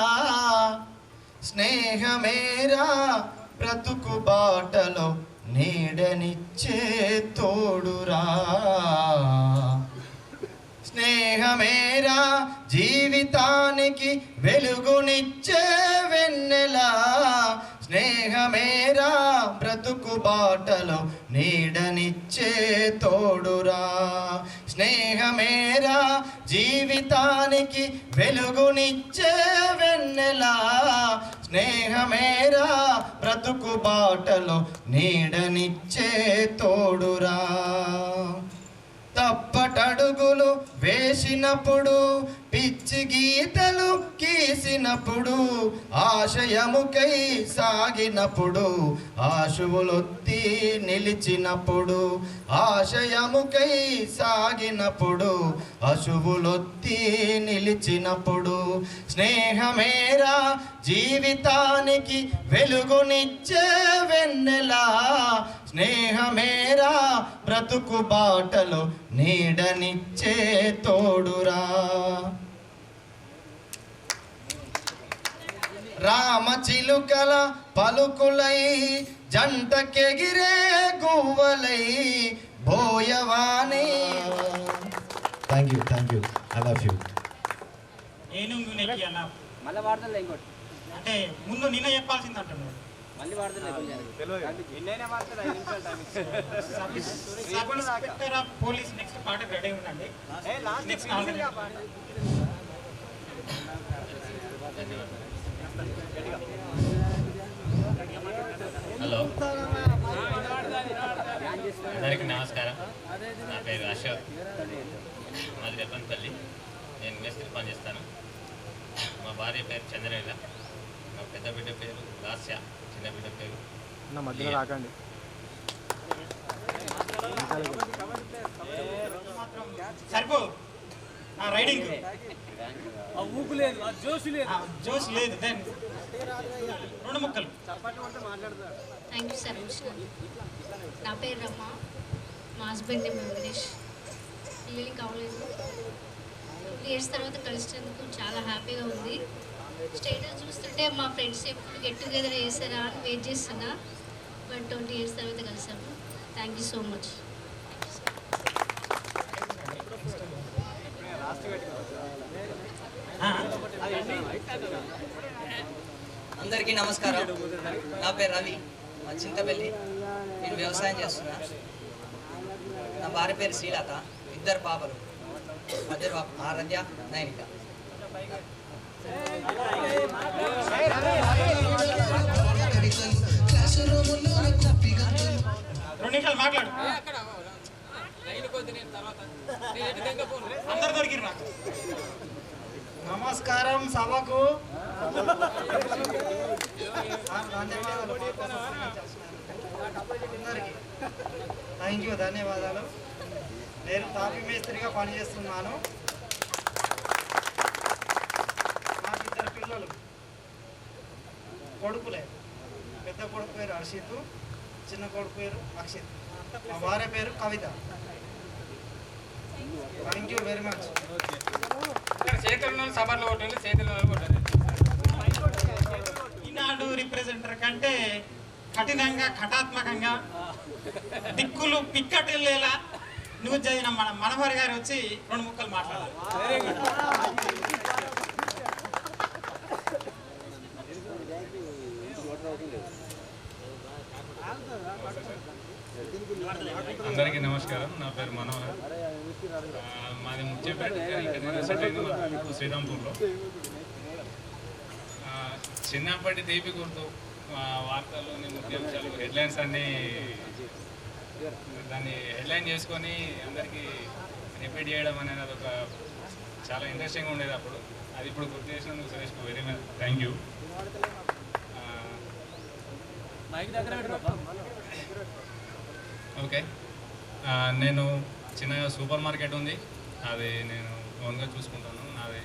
స్నేహమేరా బ్రతుకు బాటలో నీడనిచ్చే తోడురా, స్నేహమేరా జీవితానికి వెలుగునిచ్చే వెన్నెలా, స్నేహమేరా బ్రతుకు బాటలో నీడనిచ్చే తోడురా, స్నేహమేరా జీవితానికి వెలుగునిచ్చే వెన్నెలా, స్నేహమేరా బ్రతుకు బాటలో నీడనిచ్చే తోడురా. తప్పటడుగులు వేసినప్పుడు, పిచ్చి గీతలు గీసినప్పుడు, ఆశయముకై సాగినప్పుడు, ఆశువులొత్తి నిలిచినప్పుడు, ఆశయముకై సాగినప్పుడు, అశువులొత్తి నిలిచినప్పుడు, స్నేహమేరా జీవితానికి వెలుగునిచ్చే వెన్నెలా, స్నేహమేరా బ్రతుకు బాటలో నీడనిచ్చే తోడురా. రామచిలుకల పలుకులై జంటకెగిరే గువ్వలై బోయవాణి. Thank you, I love you. ఏనుగు నెక్కి అన్న మళ్ళీ వాడతాను ఇంకోటి అంటే ముందు నిన్న చెప్పాల్సింది అంటున్నాడు. మళ్ళీ వాడతాను పోలీస్ నెక్స్ట్ పాట రెడీ ఉండండి. నెక్స్ట్ హలో, అందరికీ నమస్కారం. నా పేరు అశోక్, మాది రెప్పన్పల్లి. నేను మేస్త్రి పని చేస్తాను. మా భార్య పేరు చంద్రవేల, మా పెద్ద బిడ్డ పేరు లాస్య, చిన్న బిడ్డ పేరు మధ్యలో రాకండి. సరిపో రైడింగ్ ఊపు లేదు, జోష్ లేదు. దెన్ 2 ముక్కలు. Thank you sir. నా పేరు రమ్మ, మా హస్బెండ్ నేమ్ వెంకటేష్. ఫీలింగ్ అవ్వలేదు. 2 ఇయర్స్ తర్వాత కలిసినందుకు చాలా హ్యాపీగా ఉంది. స్టేటస్ చూస్తుంటే మా ఫ్రెండ్స్ ఎప్పుడు గెట్ టుగెదర్ చేస్తారా అని వెయిట్ చేస్తున్నా. బట్ 20 ఇయర్స్ తర్వాత కలిసాము. Thank you so much. అందరికీ నమస్కారం. నా పేరు రవి, మా చింతపల్లి. నేను వ్యవసాయం చేస్తున్నా. నా భార్య పేరు శ్రీలత, 2 పాపలు, మధ్య ఆరాధ్య, నైనిక. మాట్లాడు. అందరు దొరికిరు నాకు. నమస్కారం సభకు. థ్యాంక్ యూ, ధన్యవాదాలు. నేను తాపీ మేస్త్రిగా పనిచేస్తున్నాను. నాకు 2 పిల్లలు, కొడుకులే. పెద్ద కొడుకు పేరు హర్షిత్, చిన్న కొడుకు పేరు అక్షిత్. మా భార్య పేరు Kavitha. Thank you very much. చేతుల్లో సభలో ఉంటుంది, చేతుల్లో ఉంటుంది. ఈనాడు రిప్రజెంటర్ కంటే కఠినంగా, కటాత్మకంగా, దిక్కులు పిక్కటిల్లేలా న్యూస్ చదివిన మన మనోహర్ గారు వచ్చి 2 ముక్కలు మాట్లాడారు. అందరికీ నమస్కారం. నా పేరు మనోహర్. మాది ముత్యంపేట, శ్రీరాంపూర్లో. చిన్నప్పటి తీపి గుర్తు, వార్తల్లోని ముఖ్యాంశాలు, హెడ్లైన్స్ అన్నీ దాన్ని హెడ్లైన్ చేసుకొని అందరికీ రిపీట్ చేయడం అనేది అదొక చాలా ఇంట్రెస్టింగ్గా ఉండేది అప్పుడు. అది ఇప్పుడు గుర్తు చేసినందుకు సురేష్కు very much thank you. Okay, నేను చిన్నగా సూపర్ మార్కెట్ ఉంది, అది నేను ఓన్గా చూసుకుంటాను. నాది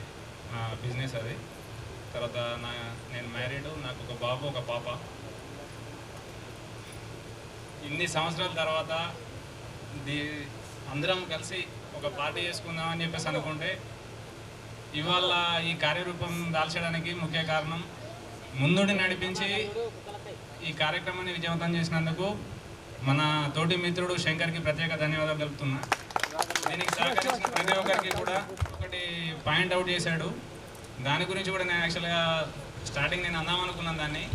బిజినెస్ అది. తర్వాత నేను మ్యారీడ్, నాకు ఒక బాబు, ఒక పాప. ఇన్ని సంవత్సరాల తర్వాత అందరం కలిసి ఒక పార్టీ చేసుకుందామని చెప్పేసి అనుకుంటే ఇవాళ ఈ కార్యరూపం దాల్చడానికి ముఖ్య కారణం ముందుండి నడిపించి ఈ కార్యక్రమాన్ని విజయవంతం చేసినందుకు మన తోటి మిత్రుడు శంకర్కి ప్రత్యేక ధన్యవాదాలు తెలుపుతున్నా. దీనికి సహకరించిన ప్రతి ఒక్కరికి కూడా ఒకటి పాయింట్ అవుట్ చేశాడు. దాని గురించి కూడా నేను యాక్చువల్గా స్టార్టింగ్ నేను అందామనుకున్నాను, దాన్ని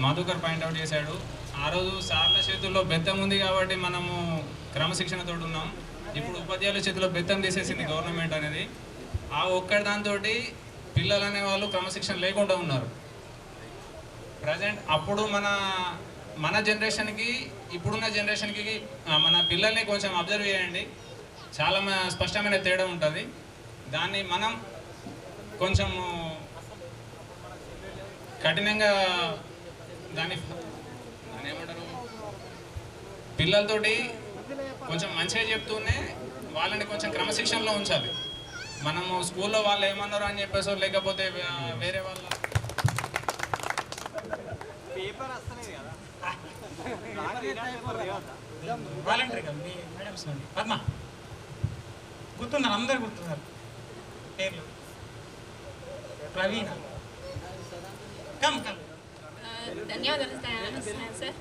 మధుకర్ పాయింట్ అవుట్ చేశాడు. ఆ రోజు సార్ల చేతుల్లో బెత్తం ఉంది కాబట్టి మనము క్రమశిక్షణతో ఉన్నాం. ఇప్పుడు ఉపాధ్యాయుల చేతిలో బెత్తం తీసేసింది గవర్నమెంట్ అనేది. ఆ ఒక్కటి దాంతో పిల్లలు అనేవాళ్ళు క్రమశిక్షణ లేకుండా ఉన్నారు. ప్రజెంట్ అప్పుడు మన జనరేషన్కి ఇప్పుడున్న జనరేషన్కి మన పిల్లల్ని కొంచెం అబ్జర్వ్ చేయండి, చాలా స్పష్టమైన తేడా ఉంటుంది. దాన్ని మనం కొంచెం కఠినంగా దాన్ని ఏమంటారు, పిల్లలతోటి కొంచెం మంచిగా చెప్తూనే వాళ్ళని కొంచెం క్రమశిక్షణలో ఉంచాలి. మనము స్కూల్లో వాళ్ళు ఏమన్నారు అని చెప్పేసో లేకపోతే వేరే వాళ్ళ పేపర్ వస్తలేదు కదా, వాలంటరీగా మీ మేడమ్స్ నుండి పద్మ గుర్తున్నారు, అందరు గుర్తున్నారు పేర్లు. ప్రవీణ కమ్ కమ్. ధన్యవాదాలు సార్.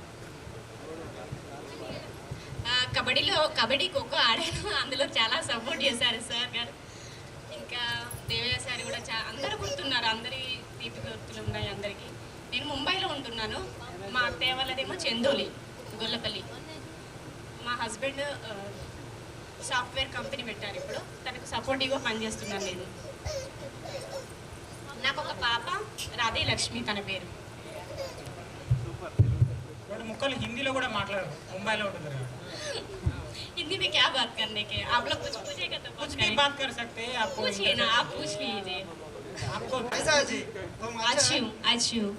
కబడ్డీ ఖోఖో ఆడాను, అందులో చాలా సపోర్ట్ చేశారు సార్ గారు. ఇంకా దేవయ్య సార్ కూడా అందరు గుర్తున్నారు, అందరి తీపి గుర్తులు ఉన్నాయి అందరికీ. నేను ముంబైలో ఉంటున్నాను, మా అత్తయ్య వాళ్ళదేమో చెందోలి గొల్లపల్లి. మా హస్బెండ్ సాఫ్ట్వేర్ కంపెనీ పెట్టారు, ఇప్పుడు తనకు సపోర్టివ్గా పనిచేస్తున్నాను నేను. నాకు ఒక పాప రాధే లక్ష్మి తన పేరు. ముక్కలు హిందీలో కూడా మాట్లాడరు, ముంబైలో ఉంటుంది. हिंदी में क्या बात करने के, आप लोग कुछ पूछेगा तो कुछ भी बात कर सकते हैं, आप पूछिए ना, आप पूछ लीजिए. आपको कैसा है जी? तुम अच्छी हूँ.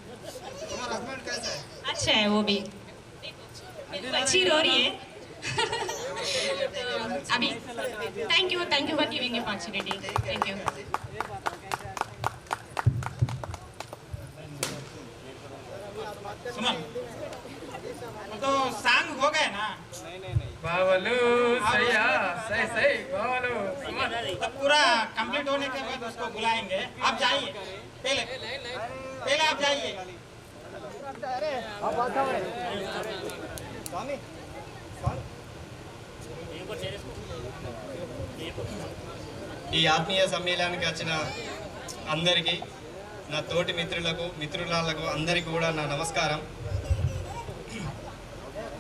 तुम्हारा हस्बैंड कैसा है? अच्छा है वो भी, अच्छी रो रही है. अभी thank you for giving opportunity. Thank you. Suman तो सांग हो गए ना? बावलू सही सही बावलू अब पूरा कंप्लीट होने के बाद उसको बुलाएंगे। आप जाइए, पहले आप जाइए। ఈ ఆత్మీయ సమ్మేళనానికి వచ్చిన అందరికీ, నా తోటి మిత్రులకు మిత్రులకు అందరికీ కూడా నా నమస్కారం.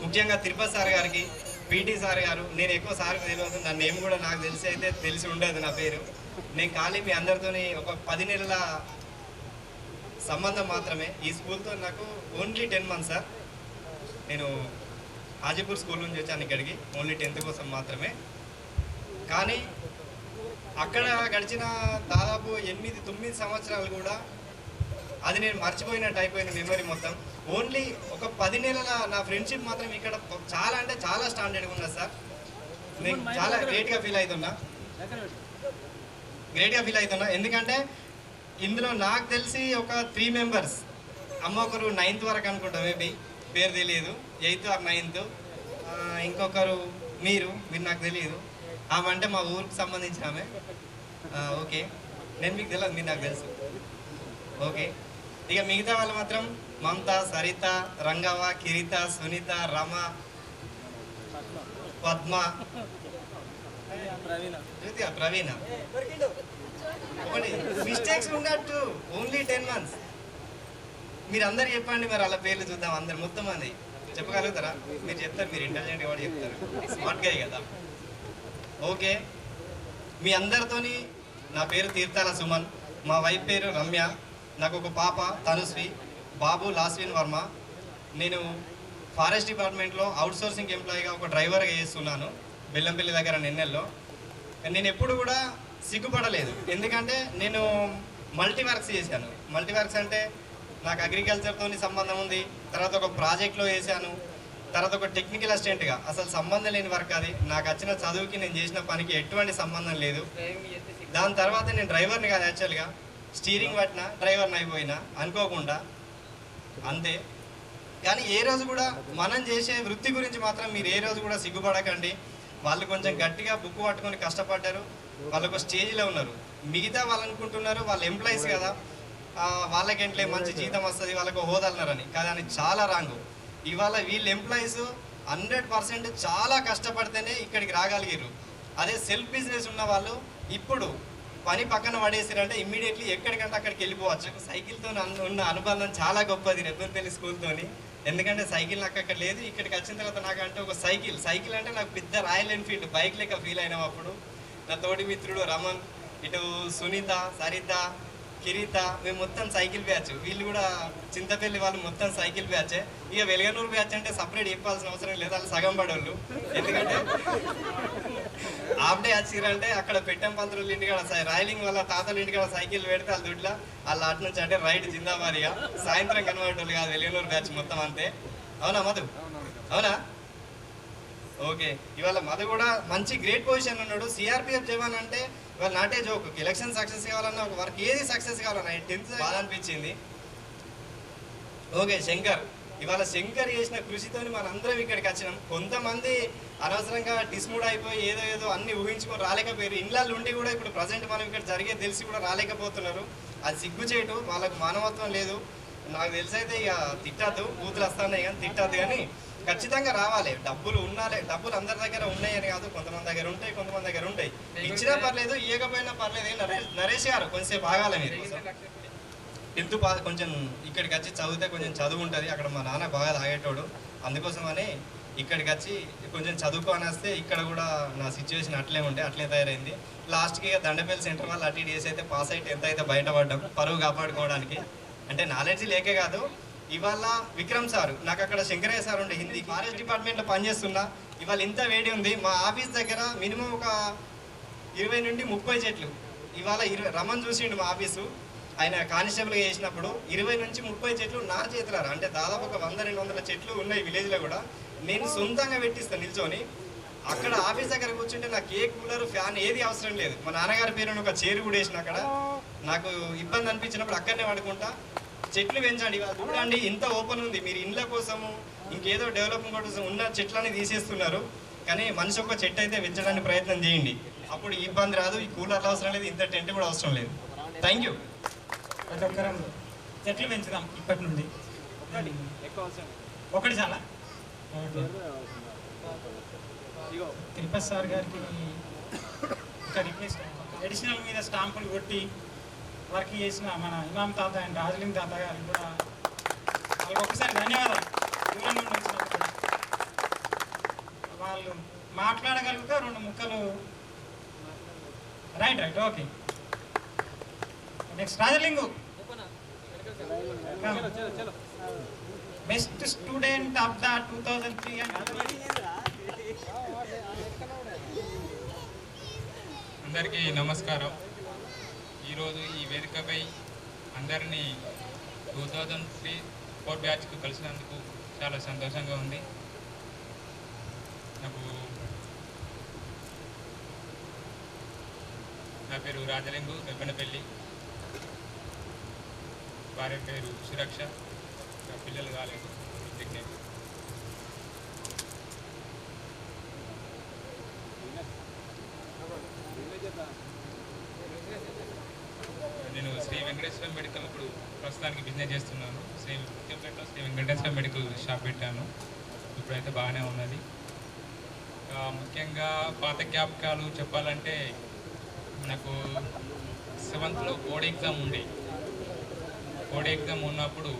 ముఖ్యంగా తిరుపతి సార్ గారికి, పీటీ సార్ గారు, నేను ఎక్కువ సార్కి తెలియదు, నా నేమ్ కూడా నాకు తెలిసి ఉండదు నా పేరు. నేను ఖాళీ మీ అందరితోని ఒక 10 నెలల సంబంధం మాత్రమే. ఈ స్కూల్తో నాకు ఓన్లీ 10 months సార్. నేను హాజీపూర్ స్కూల్ నుంచి వచ్చాను ఇక్కడికి ఓన్లీ 10th కోసం మాత్రమే. కానీ అక్కడ గడిచిన దాదాపు 8-9 సంవత్సరాలు కూడా అది నేను మర్చిపోయినట్టు అయిపోయిన మెమరీ మొత్తం. ఓన్లీ ఒక 10 నెలల నా ఫ్రెండ్షిప్ మాత్రం ఇక్కడ చాలా అంటే చాలా స్టాండర్డ్గా ఉన్నది సార్. నేను చాలా గ్రేట్గా ఫీల్ అవుతున్నా. ఎందుకంటే ఇందులో నాకు తెలిసి ఒక 3 members, అమ్మ ఒకరు 9th వరకు అనుకుంటా, మేబీ పేరు తెలియదు, 8th or 9th, ఇంకొకరు మీరు నాకు తెలియదు. ఆమె అంటే మా ఊరికి సంబంధించిన ఆమె. ఓకే, నేను మీకు తెలియదు, మీరు నాకు తెలుసు. ఓకే, ఇక మిగతా వాళ్ళు మాత్రం మమత, సరిత, రంగవ్వ, కిరిత, సునీత, రమ, పద్మ, ప్రవీణ. ఒకటి మిస్టేక్స్ ఉన్నట్టు ఓన్లీ 10 months. మీరు అందరు చెప్పండి మరి అలా పేర్లు చూద్దాం. అందరు మొత్తం మంది చెప్పగలుగుతారా? మీరు చెప్తారు, మీరు ఇంటెలిజెంట్ కూడా చెప్తారు, స్మార్ట్ గా కదా. ఓకే, మీ అందరితోని నా పేరు తీర్థాల సుమన్, మా వైఫ్ పేరు రమ్య, నాకు ఒక పాప తనుశ్రీ, బాబు లాస్విన్ వర్మ. నేను ఫారెస్ట్ డిపార్ట్మెంట్లో అవుట్సోర్సింగ్ ఎంప్లాయీగా ఒక డ్రైవర్గా చేస్తున్నాను బెల్లంపల్లి దగ్గర నెన్నెల్లో. నేను ఎప్పుడు కూడా సిగ్గుపడలేదు, ఎందుకంటే నేను మల్టీవర్క్స్ చేశాను. మల్టీవర్క్స్ అంటే నాకు అగ్రికల్చర్తో సంబంధం ఉంది, తర్వాత ఒక ప్రాజెక్ట్లో చేశాను, తర్వాత ఒక టెక్నికల్ అసిస్టెంట్గా. అసలు సంబంధం లేని వర్క్ అది. నాకు వచ్చిన చదువుకి నేను చేసిన పనికి ఎటువంటి సంబంధం లేదు. దాని తర్వాత నేను డ్రైవర్ని కాదు, యాక్చువల్గా స్టీరింగ్ పట్టిన డ్రైవర్ని అయిపోయినా అనుకోకుండా, అంతే. కానీ ఏ రోజు కూడా మనం చేసే వృత్తి గురించి మాత్రం మీరు ఏ రోజు కూడా సిగ్గుపడకండి. వాళ్ళు కొంచెం గట్టిగా బుక్ పట్టుకొని కష్టపడ్డారు, వాళ్ళు ఒక స్టేజ్లో ఉన్నారు. మిగతా వాళ్ళు అనుకుంటున్నారు వాళ్ళు ఎంప్లాయీస్ కదా, వాళ్ళకేంట్లే మంచి జీతం వస్తుంది, వాళ్ళకు హోదాలన్నారని. కానీ అది చాలా రాంగు. ఇవాళ వీళ్ళు ఎంప్లాయీస్ 100% చాలా కష్టపడితేనే ఇక్కడికి రాగలిగారు. అదే సెల్ఫ్ బిజినెస్ ఉన్న వాళ్ళు ఇప్పుడు పని పక్కన పడేసారంటే ఇమ్మీడియట్లీ ఎక్కడికంటే అక్కడికి వెళ్ళిపోవచ్చు. సైకిల్తో ఉన్న అనుబంధం చాలా గొప్పది రెబ్బన్పల్లి స్కూల్తోని. ఎందుకంటే సైకిల్ నాకు అక్కడ లేదు, ఇక్కడికి వచ్చిన తర్వాత నాకంటే ఒక సైకిల్ అంటే నాకు పెద్ద రాయల్ ఎన్ఫీల్డ్ బైక్ లెక్క ఫీల్ అయినాం అప్పుడు. నా తోటి మిత్రుడు రమన్, ఇటు సునీత, సరిత, కిరీత, మేము మొత్తం సైకిల్ బ్యాచ్. వీళ్ళు కూడా చింతపల్లి వాళ్ళు మొత్తం సైకిల్ బ్యాచే. ఇక వెలగనూరు బ్యాచ్ అంటే సపరేట్ చెప్పాల్సిన అవసరం లేదు, వాళ్ళు సగం పడేవాళ్ళు. ఎందుకంటే హాఫ్ డే వచ్చిరంటే అక్కడ పెట్టం పంతులు ఇంటికాడ రాయలింగ్ వాళ్ళ తాతలు ఇంటికాడ సైకిల్ పెడితే వాళ్ళ దుడ్ల వాళ్ళు అటు నుంచి అంటే రైట్ జిందాబాదిగా సాయంత్రం కనబడేవాళ్ళు కాదు వెలగనూరు బ్యాచ్ మొత్తం అంతే. అవునా మధు? అవునా? ఓకే, ఇవాళ మధు కూడా మంచి గ్రేట్ పొజిషన్ ఉన్నాడు. సిఆర్పిఎఫ్ జవాన్ అంటే ఇవాళ నాటే జోక్. ఎలక్షన్ సక్సెస్ కావాలన్నా, ఒక వర్క్ ఏది సక్సెస్ కావాలన్నా 10th బాధ అనిపించింది. ఓకే, శంకర్, ఇవాళ శంకర్ చేసిన కృషితోని మనందరం ఇక్కడికి వచ్చినాం. కొంతమంది అనవసరంగా డిస్మూడ్ అయిపోయి ఏదో అన్ని ఊహించుకొని రాలేకపోయారు. ఇళ్ళల్లో ఉండి కూడా ఇప్పుడు ప్రజెంట్ మనం ఇక్కడ జరిగేది తెలిసి కూడా రాలేకపోతున్నారు. అది సిగ్గుచేటు, వాళ్ళకు మానవత్వం లేదు. నాకు తెలిసి అయితే ఇక తిట్టద్దు, బూతులు వస్తున్నాయి కానీ తిట్టద్దు, కానీ ఖచ్చితంగా రావాలి. డబ్బులు ఉండాలి, డబ్బులు అందరి దగ్గర ఉన్నాయని కాదు, కొంతమంది దగ్గర ఉంటాయి, కొంతమంది దగ్గర ఉంటాయి. ఇచ్చినా పర్లేదు, ఇవ్వకపోయినా పర్లేదు. నరేష్ గారు కొంచెంసేపు ఆగాలి మీరు. 10th పాస్ కొంచెం ఇక్కడికి వచ్చి చదివితే కొంచెం చదువు ఉంటుంది. అక్కడ మా నాన్న బాగా తాగేటోడు, అందుకోసమని ఇక్కడికి వచ్చి కొంచెం చదువుకొని వస్తే ఇక్కడ కూడా నా సిచ్యువేషన్ అట్లే తయారైంది. లాస్ట్కి ఇక దండపల్లి సెంటర్ వాళ్ళు అటు చేసి అయితే పాస్ అయి 10th అయితే బయటపడ్డాం పరువు కాపాడుకోవడానికి. అంటే నాలెడ్జ్ లేకే కాదు. ఇవాళ విక్రమ్ సార్, నాకు అక్కడ శంకరయ్య సార్ ఉండే హిందీ ఫారెస్ట్ డిపార్ట్మెంట్లో పనిచేస్తున్నా. ఇవాళ ఇంత వేడి ఉంది, మా ఆఫీస్ దగ్గర మినిమం ఒక 20 నుండి 30 చెట్లు. ఇవాళ రమన్ చూసిండు మా ఆఫీసు, ఆయన కానిస్టేబుల్గా చేసినప్పుడు 20 నుంచి 30 చెట్లు నా చేతులారా, అంటే దాదాపు ఒక 100-200 చెట్లు ఉన్నాయి విలేజ్లో కూడా. నేను సొంతంగా పెట్టిస్తాను నిల్చొని. అక్కడ ఆఫీస్ దగ్గర కూర్చుంటే నాకు ఏ కూలర్ ఫ్యాన్ ఏది అవసరం లేదు. మా నాన్నగారి పేరుని ఒక చైర్ కూడా వేసిన అక్కడ. నాకు ఇబ్బంది అనిపించినప్పుడు అక్కడనే పడుకుంటా. చెట్లు పెంచండి, చూడండి ఇంత ఓపెన్ ఉంది. మీరు ఇండ్ల కోసము ఇంకేదో డెవలప్మెంట్ కోసం ఉన్న చెట్లని తీసేస్తున్నారు, కానీ మనిషి ఒక చెట్టు అయితే పెంచడానికి ప్రయత్నం చేయండి. అప్పుడు ఈ ఇబ్బంది రాదు, ఈ కూలర్లు అవసరం లేదు, ఇంత టెంట్ కూడా అవసరం లేదు. Thank you. ప్రతి ఒక్కరం చెట్లు పెంచుదాం ఇప్పటి నుండి. ఒకటి చాలా తిరుపతి సార్ గారికి ఒక రిక్వెస్ట్, అడిషనల్ మీద స్టాంపులు కొట్టి వర్క్ చేసిన మన ఇమాం తాత అండ్ రాజలింగ్ తాత గారికి కూడా వాళ్ళకి ఒకసారి ధన్యవాదాలు. దూరం నుండి వచ్చినప్పుడు వాళ్ళు మాట్లాడగలిగితే 2 ముక్కలు. Right okay. Next Rajalingu, best student of the 2003. అందరికీ నమస్కారం. ఈరోజు ఈ వేదికపై అందరినీ 2003-4 బ్యాచ్కు కలిసినందుకు చాలా సంతోషంగా ఉంది. నా పేరు రాజలింగు గబ్బెనపల్లి, భార్య పేరు సురక్ష, పిల్లలు కాలేదు. నేను శ్రీ వెంకటేశ్వర మెడికల్ ఇప్పుడు ప్రస్తుతానికి బిజినెస్ చేస్తున్నాను. శ్రీ వెంకటేశ్వర మెడికల్ షాప్ పెట్టాను. ఇప్పుడైతే బాగానే ఉన్నది. ముఖ్యంగా పాత జ్ఞాపకాలు చెప్పాలంటే నాకు 7th బోర్డ్ ఎగ్జామ్ ఉండే. బోర్డ్ ఎగ్జామ్ ఉన్నప్పుడు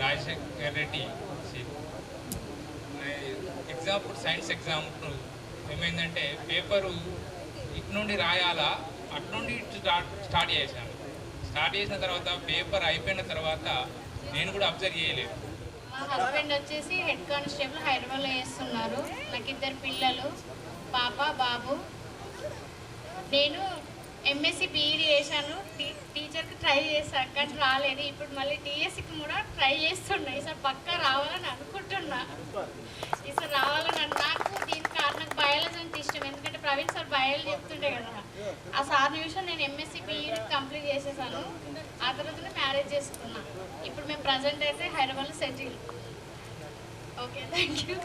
రాజశేఖర్ రెడ్డి ఎగ్జామ్ అప్పుడు సైన్స్ ఎగ్జామ్ అప్పుడు ఏమైందంటే పేపరు ఇటు నుండి రాయాలా, అటు నుండి స్టార్ట్ చేశాను. స్టార్ట్ చేసిన తర్వాత పేపర్ అయిపోయిన తర్వాత నేను కూడా అబ్జర్వ్ చేయలేదు. మా హస్బెండ్ వచ్చేసి హెడ్ కానిస్టేబుల్ హైదరాబాద్లో చేస్తున్నారు. నాకు 2 పిల్లలు, పాప బాబు. నేను ఎంఎస్సి బీఈడి చేశాను. టీచర్కి ట్రై చేశాను కానీ రాలేదు. ఇప్పుడు మళ్ళీ టీఎస్సికి కూడా ట్రై చేస్తున్నా. ఈసారి పక్కా రావాలని అనుకుంటున్నా. ఈసారి రావాలని నాకు దీనికి కారణం బయాలజీ అంటే ఇష్టం. ఎందుకంటే ప్రవీణ్ సార్ బయాలజీ చెప్తుంటే కదా, ఆ సార్ నిమిషం నేను ఎంఎస్సి బీఈడి కంప్లీట్ చేసేసాను. ఆ తర్వాతనే మ్యారేజ్ చేసుకున్నా. ఇప్పుడు మేము ప్రజెంట్ అయితే హైదరాబాద్లో సెటిల్. Okay, thank you.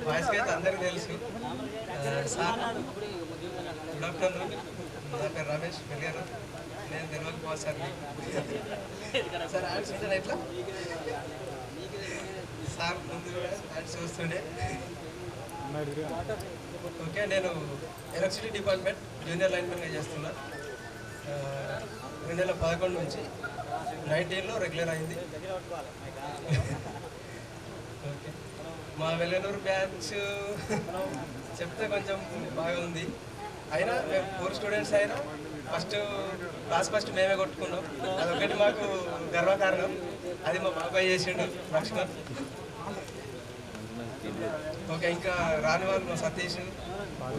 వాయిస్కి అయితే అందరికీ తెలుసు. Sir good afternoon. నా పేరు రమేష్ పెళ్ళారు. నేను తెలియకపో సార్ సార్ యాడ్స్ ఉంటాను ఎట్లా సార్ ముందు కూడా యాడ్స్ చూస్తుండే. ఓకే, నేను ఎలక్ట్రిసిటీ డిపార్ట్మెంట్ జూనియర్ లైన్మెన్గా చేస్తున్నా. 2011 నుంచి 19లో రెగ్యులర్ అయింది. ఓకే, మా వెల్లనూరు బ్యాచ్ చెప్తే కొంచెం బాగా ఉంది. అయినా మేము 4 స్టూడెంట్స్ అయినా ఫస్ట్ మేమే కొట్టుకున్నాం. అదొకటి మాకు గర్వకారణం. అది మా బాబాయ్ చేసిండు లక్ష్మణ్. ఓకే, ఇంకా రాని వాళ్ళు మా సతీష్,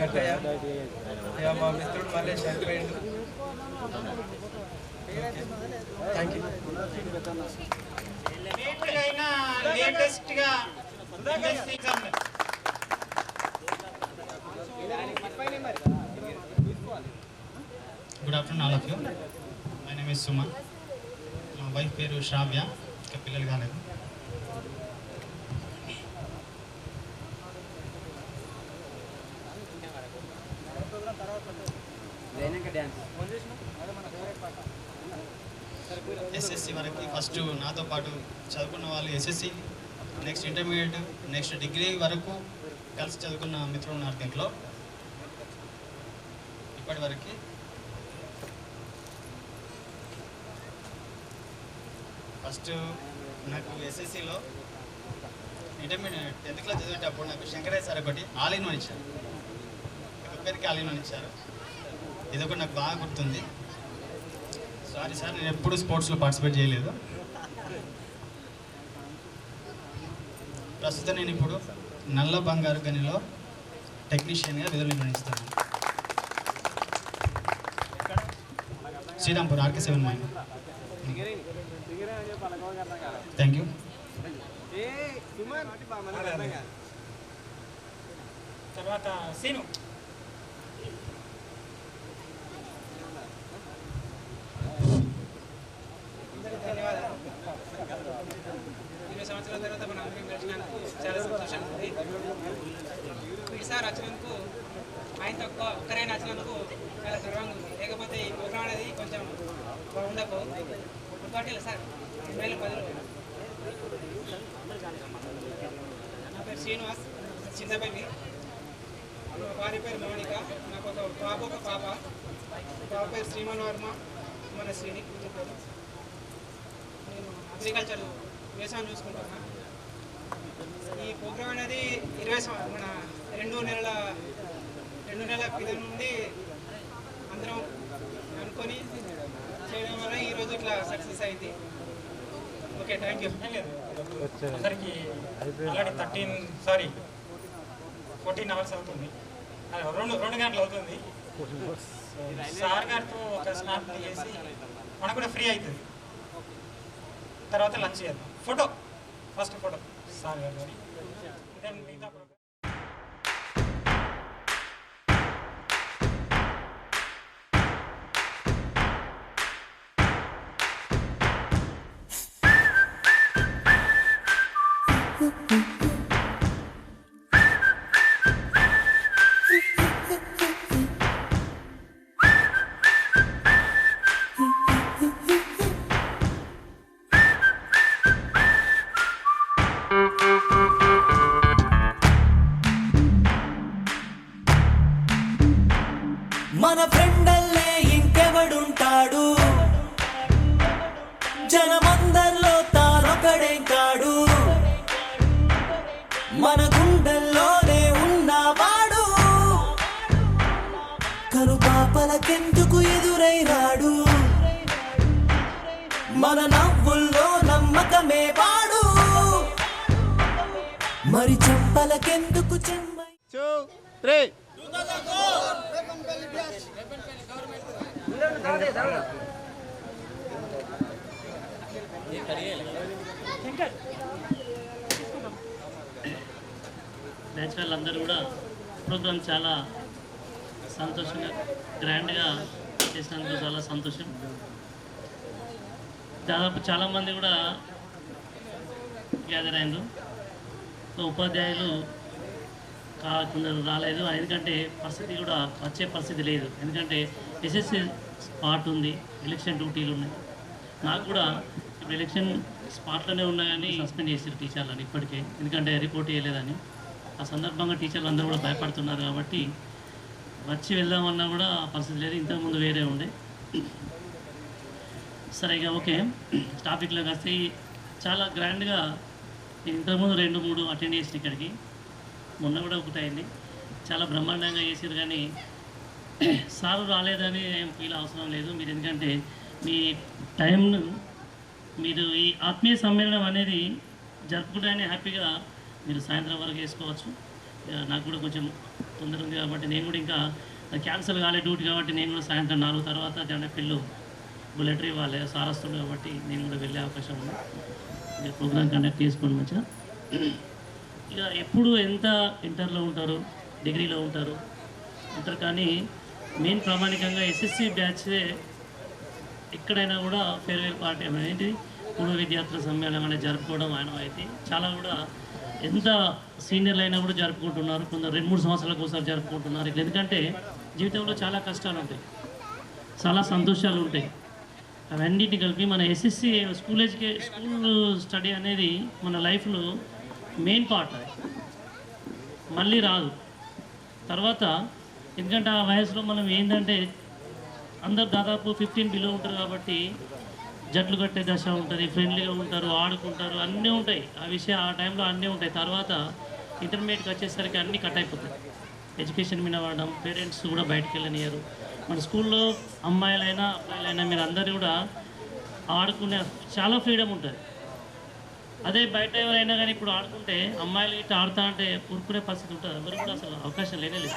గట్టయ్య, ఇక మా మిత్రుడు మళ్ళీ చనిపోయిండు. Thank you. లేటెస్ట్గా good afternoon all of you. My name is Suman. మా వైఫ్ పేరు శ్రావ్య. ఇంకా పిల్లలు కాలేదు. ఎస్ఎస్సి వరకు ఫస్ట్ నాతో పాటు చదువుకున్న వాళ్ళు SSC, next intermediate, next degree వరకు కలిసి చదువుకున్న మిత్రులు ఉన్నారు దీంట్లో. ఇప్పటి వరకు ఫస్ట్ నాకు ఎస్ఎస్సిలో ఇంటర్మీడియట్ 10th క్లాస్ చదివేటప్పుడు నాకు శంకరయ్య సార్ ఒకటి ఆల్ ఇన్ వన్ ఇచ్చారు. ఒక్కరికి ఆల్ ఇన్ వన్ ఇచ్చారు. ఇది ఒకటి నాకు బాగా గుర్తుంది. సారీ సార్, నేను ఎప్పుడు స్పోర్ట్స్లో పార్టిసిపేట్ చేయలేదు. ప్రస్తుతం నేను ఇప్పుడు నల్ల బంగారు గనిలో టెక్నీషియన్గా విధులు నిర్వహిస్తాను. Srirampur RK7 mine. Thank you. తర్వాత సీను. ధన్యవాదాలు. 20 సంవత్సరాల తర్వాత మనం అందరం కలిసినందుకు చాలా సంతోషంగా ఉంది. వీటి సార్ వచ్చినందుకు ఆయనతో ఒక్కరైనా వచ్చినందుకు చాలా గర్వంగా ఉంది. లేకపోతే ఈ ప్రోగ్రామ్ అనేది కొంచెం బాగుండకు ఇంకోటి సార్ 2010లో నా పేరు శ్రీనివాస్, చింతపల్లి. మా భార్య పేరు మౌనిక, నాకు ఒక పాప. పాప పేరు శ్రీమన్ వర్మ, మన శ్రీని కూతురు. నేను అగ్రికల్చర్ వ్యవసాయం చూసుకుంటున్నా. ఈ ప్రోగ్రామ్ అనేది 2 నెలల క్రితం నుండి అందరం అనుకొని చేయడం వల్ల ఈరోజు ఇట్లా సక్సెస్ అయింది. Okay, thank you. అందరికీ ఆల్రెడీ 14 అవర్స్ అవుతుంది, 2 గంటలు అవుతుంది. సార్ గారితో ఒక స్నాప్ చేసి మనకు కూడా ఫ్రీ అవుతుంది. తర్వాత లంచ్ చేద్దాం. ఫస్ట్ ఫోటో సార్ గారు కానీ దెన్ మిగతా ప్రోగ్రామ్. మన ఫ్రెండల్లే ఇంకెవడుంటాడు, జనమందరిలో తానొకడేం కాడు, మన గుండెల్లోనే ఉన్నవాడు, కనుపాపలకెందుకు ఎదురైనాడు, మన నవ్వుల్లో నమ్మకమే వాడు, మరి చెంపలకెందుకు చెమ్మై. 2, 3 నేచురల్ అందరూ కూడా ప్రోగ్రామ్ చాలా సంతోషంగా గ్రాండ్గా చేసినందుకు చాలా సంతోషం. దాదాపు చాలామంది కూడా గ్యాదర్ అయినారు. ఉపాధ్యాయులు కొందరు రాలేదు, ఎందుకంటే పరిస్థితి కూడా వచ్చే పరిస్థితి లేదు. ఎందుకంటే ఎస్ఎస్సి స్పాట్ ఉంది, ఎలక్షన్ డ్యూటీలు ఉన్నాయి. నాకు కూడా ఇప్పుడు ఎలక్షన్ స్పాట్లోనే ఉన్నాయని సస్పెండ్ చేశారు టీచర్లని ఇప్పటికే, ఎందుకంటే రిపోర్ట్ చేయలేదని. ఆ సందర్భంగా టీచర్లు అందరూ కూడా భయపడుతున్నారు కాబట్టి వచ్చి వెళ్దామన్నా కూడా పరిస్థితి లేదు. ఇంతకుముందు వేరే ఉండే. సరే, ఇక ఓకే, టాపిక్లోకి వస్తే చాలా గ్రాండ్గా ఇంతకుముందు 2-3 అటెండ్ చేసిన ఇక్కడికి, మొన్న కూడా ఒకటి అయింది. చాలా బ్రహ్మాండంగా చేసారు, కానీ సార్ రాలేదని ఏం ఫీల్ అవసరం లేదు మీరు. ఎందుకంటే మీ టైంను మీరు ఈ ఆత్మీయ సమ్మేళనం అనేది జరుపుకుంటే హ్యాపీగా మీరు సాయంత్రం వరకు వేసుకోవచ్చు. నాకు కూడా కొంచెం తొందర ఉంది కాబట్టి నేను కూడా ఇంకా క్యాన్సిల్ కాలే డ్యూటీ కాబట్టి నేను కూడా సాయంత్రం 4 తర్వాత జనపిల్లు బుల్లెటరీ వాళ్ళే సార్ వస్తుంది కాబట్టి నేను కూడా వెళ్ళే అవకాశం ఉంది. మీరు ప్రోగ్రామ్ కండక్ట్ చేసుకోండి మంచిగా. ఇక ఎప్పుడు ఎంత ఇంటర్లో ఉంటారు, డిగ్రీలో ఉంటారు, కానీ మెయిన్ ప్రామాణికంగా ఎస్ఎస్సి బ్యాచే ఎక్కడైనా కూడా ఫేర్వెల్ పార్టీ అనేది పూర్వ విద్యార్థుల సమ్మేళనం అనేది జరుపుకోవడం ఆయన అయితే చాలా కూడా ఎంత సీనియర్లు అయినా కూడా జరుపుకుంటున్నారు. కొందరు 2-3 సంవత్సరాలకు ఒకసారి జరుపుకుంటున్నారు. ఎందుకంటే జీవితంలో చాలా కష్టాలు ఉంటాయి, చాలా సంతోషాలు ఉంటాయి. అవన్నిటిని కలిపి మన ఎస్ఎస్సి స్కూల్ స్టడీ అనేది మన లైఫ్లో మెయిన్ పార్ట్. అది మళ్ళీ రాదు తర్వాత. ఎందుకంటే ఆ వయసులో మనం ఏంటంటే అందరు దాదాపు 15 బిలో ఉంటారు కాబట్టి జట్లు కట్టే దశ ఉంటుంది, ఫ్రెండ్లీగా ఉంటారు, ఆడుకుంటారు, అన్నీ ఉంటాయి. ఆ టైంలో అన్నీ ఉంటాయి. తర్వాత ఇంటర్మీడియట్కి వచ్చేసరికి అన్నీ కట్ అయిపోతాయి. ఎడ్యుకేషన్ మీద వాడడం, పేరెంట్స్ కూడా బయటకు వెళ్ళనియరు. మన స్కూల్లో అమ్మాయిలైనా అబ్బాయిలైనా మీరు అందరూ కూడా ఆడుకునే చాలా ఫ్రీడమ్ ఉంటుంది. అదే బయట ఎవరైనా కానీ ఇప్పుడు ఆడుకుంటే అమ్మాయిలు ఇట్లా ఆడుతూ అంటే ఊరుకునే పరిస్థితి ఉంటుంది. ఎవరు కూడా అసలు అవకాశం లేదు.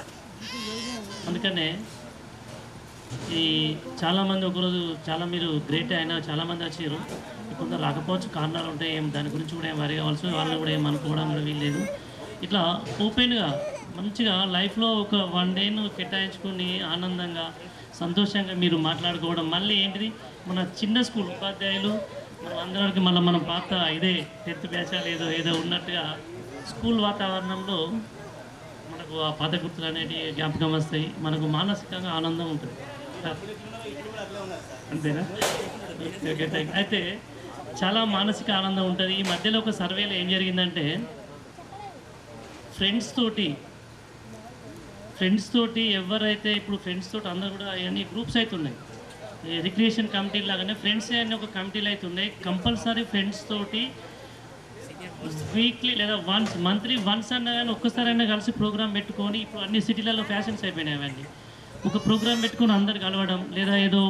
అందుకనే ఈ చాలామంది ఒకరోజు చాలా మీరు గ్రేట్ అయినా చాలామంది వచ్చారు. కొందరు రాకపోవచ్చు, కారణాలు ఉంటాయి. దాని గురించి కూడా ఏం వరి కావాల్సి వాళ్ళు కూడా ఏం అనుకోవడం కూడా వీల్లేదు. ఇట్లా ఓపెన్గా మంచిగా లైఫ్లో ఒక 1 డేను కేటాయించుకొని ఆనందంగా సంతోషంగా మీరు మాట్లాడుకోవడం. మళ్ళీ ఏంటిది మన చిన్న స్కూల్ ఉపాధ్యాయులు మనం అందరికి మనం పాత ఇదే 10th బ్యాచ్ ఏదో ఉన్నట్టుగా స్కూల్ వాతావరణంలో మన మనకు ఆ పాత గుర్తులు అనేవి జ్ఞాపకం వస్తాయి, మనకు మానసికంగా ఆనందం ఉంటుంది. అంతేనా? Okay, thank. అయితే చాలా మానసిక ఆనందం ఉంటుంది. ఈ మధ్యలో ఒక సర్వేలో ఏం జరిగిందంటే ఫ్రెండ్స్ తోటి ఎవరైతే ఇప్పుడు ఫ్రెండ్స్ తోటి అందరూ కూడా అన్ని గ్రూప్స్ అవుతున్నాయి, రిక్రియేషన్ కమిటీ లాగానే ఫ్రెండ్స్ అనే ఒక కమిటీలు అవుతున్నాయి. కంపల్సరీ ఫ్రెండ్స్ తోటి వీక్లీ లేదా మంత్లీ వన్స్ అన్నా కానీ ఒక్కసారైనా కలిసి ప్రోగ్రామ్ పెట్టుకొని, ఇప్పుడు అన్ని సిటీలలో ఫ్యాషన్స్ అయిపోయినాయి అవన్నీ, ఒక ప్రోగ్రామ్ పెట్టుకొని అందరు కలవడం, లేదా ఏదో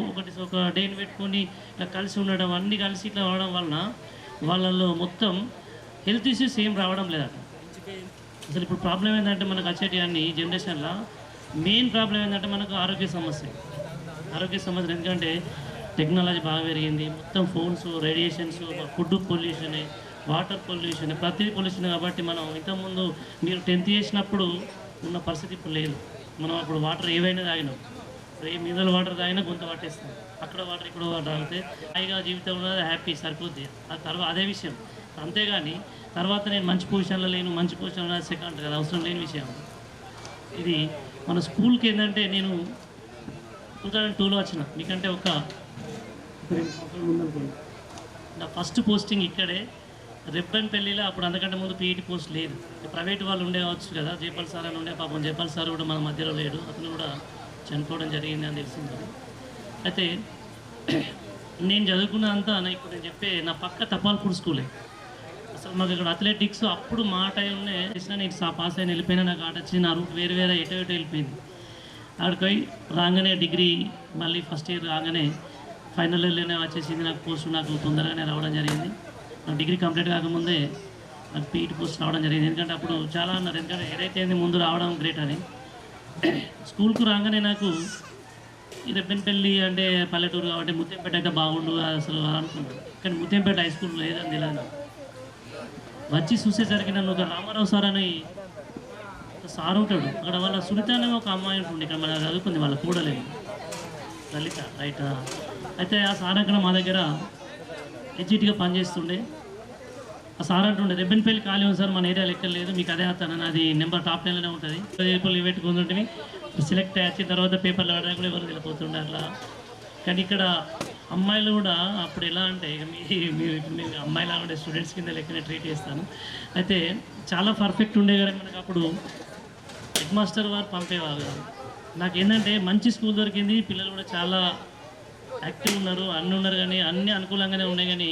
ఒక డేని పెట్టుకొని ఇట్లా కలిసి ఉండడం, అన్నీ కలిసి ఇట్లా అవడం వలన వాళ్ళల్లో మొత్తం హెల్త్ ఇష్యూస్ ఏం రావడం లేదట. అసలు ఇప్పుడు ప్రాబ్లం ఏంటంటే మనకు వచ్చేటి అన్ని జనరేషన్లో మెయిన్ ప్రాబ్లం ఏంటంటే మనకు ఆరోగ్య సమస్యలు. ఎందుకంటే టెక్నాలజీ బాగా పెరిగింది, మొత్తం phones, radiations, food pollution, water pollution, ప్రతి పొల్యూషన్. కాబట్టి మనం ఇంతకుముందు మీరు 10th చేసినప్పుడు ఉన్న పరిస్థితి ఇప్పుడు లేదు. మనం అప్పుడు వాటర్ ఏవైనా తాగినాం, మినరల్ వాటర్ తాగినా గొంతు పట్టేస్తాం, అక్కడ వాటర్ ఇక్కడ వాటర్ తాగితే హాయిగా జీవితంలో హ్యాపీ సరిపోద్ది. ఆ తర్వాత అదే విషయం. అంతేగాని తర్వాత నేను మంచి పొజిషన్లో లేను, మంచి పొజిషన్లో సెకండ్ కదా, అవసరం లేని విషయం ఇది. మన స్కూల్కి ఏంటంటే నేను 2002లో వచ్చిన, మీకంటే ఒక నా ఫస్ట్ పోస్టింగ్ ఇక్కడే రెబ్బన్పల్లిలో. అప్పుడు అంతకంటే ముందు పీఈటీ పోస్ట్ లేదు, ప్రైవేట్ వాళ్ళు ఉండేవచ్చు కదా, జయపాల్ సార్ అని ఉండే. పాపం జయపాల్ సార్ కూడా మన మధ్యలో లేడు, అతను కూడా చనిపోవడం జరిగింది అని తెలిసింది. అయితే నేను చదువుకున్న అంతా ఇప్పుడు నేను చెప్పే నా పక్క తపాల్పూర్ స్కూలే. అసలు మాకు ఇక్కడ అథ్లెటిక్స్ అప్పుడు మా టైంలోనే చేసిన, నేను పాస్ అయిన వెళ్ళిపోయినా, నాకు ఆట వచ్చి నా రూట్ వేరే ఎటో వెళ్ళిపోయింది. అక్కడికి పోయి రాగానే డిగ్రీ మళ్ళీ ఫస్ట్ ఇయర్ రాగానే ఫైనల్ ఇయర్లోనే వచ్చేసింది నాకు పోస్ట్. నాకు తొందరగానే రావడం జరిగింది. నాకు డిగ్రీ కంప్లీట్ కాకముందే నాకు పీఈటీ పోస్ట్ రావడం జరిగింది. ఎందుకంటే అప్పుడు చాలా అన్నారు, ఎందుకంటే ఏదైతే ముందు రావడం గ్రేట్ అని. స్కూల్కు రాగానే నాకు ఈ రెబ్బన్పల్లి అంటే పల్లెటూరు కాబట్టి ముత్యంపేట అయితే బాగుండు అసలు అనుకున్నాను. కానీ ముత్యంపేట హై స్కూల్ లేదని తెలియదు. వచ్చి చూసేసరికి నన్ను ఒక రామారావు సార్ అని ఒక సార్ ఉంటాడు, అక్కడ వాళ్ళ సునీత అనే ఒక అమ్మాయి ఉంటుంది, ఇక్కడ మన చదువుకుంది, వాళ్ళ కూడలేదు లలిత, రైట్. అయితే ఆ సార్ అక్కడ మా దగ్గర హెచ్ఈటీగా పనిచేస్తుండే. ఆ సార్ అంటుండే, రెబ్బన్పల్లి ఖాళీ ఉంది సార్, మన ఏరియాలో ఎక్కడ లేదు, మీకు అదే వస్తానని. అది నెంబర్ టాప్ 10లోనే ఉంటుంది. పేపర్లు పెట్టుకుంటుంటే సెలెక్ట్ వచ్చిన తర్వాత పేపర్లు ఆడడానికి కూడా ఎవరు వెళ్ళిపోతుండే అట్లా. కానీ ఇక్కడ అమ్మాయిలు కూడా అప్పుడు ఎలా అంటే, మీరు ఇప్పుడు నేను అమ్మాయిలా ఉండే స్టూడెంట్స్ కింద లెక్కనే ట్రీట్ చేస్తాను. అయితే చాలా పర్ఫెక్ట్ ఉండే కానీ మనకు అప్పుడు హెడ్ మాస్టర్ వారు పంపేవారు కాదు. నాకు ఏంటంటే మంచి స్కూల్ దొరికింది, పిల్లలు కూడా చాలా యాక్టివ్ ఉన్నారు, అన్నీ ఉన్నారు, కానీ అన్నీ అనుకూలంగానే ఉన్నాయి. కానీ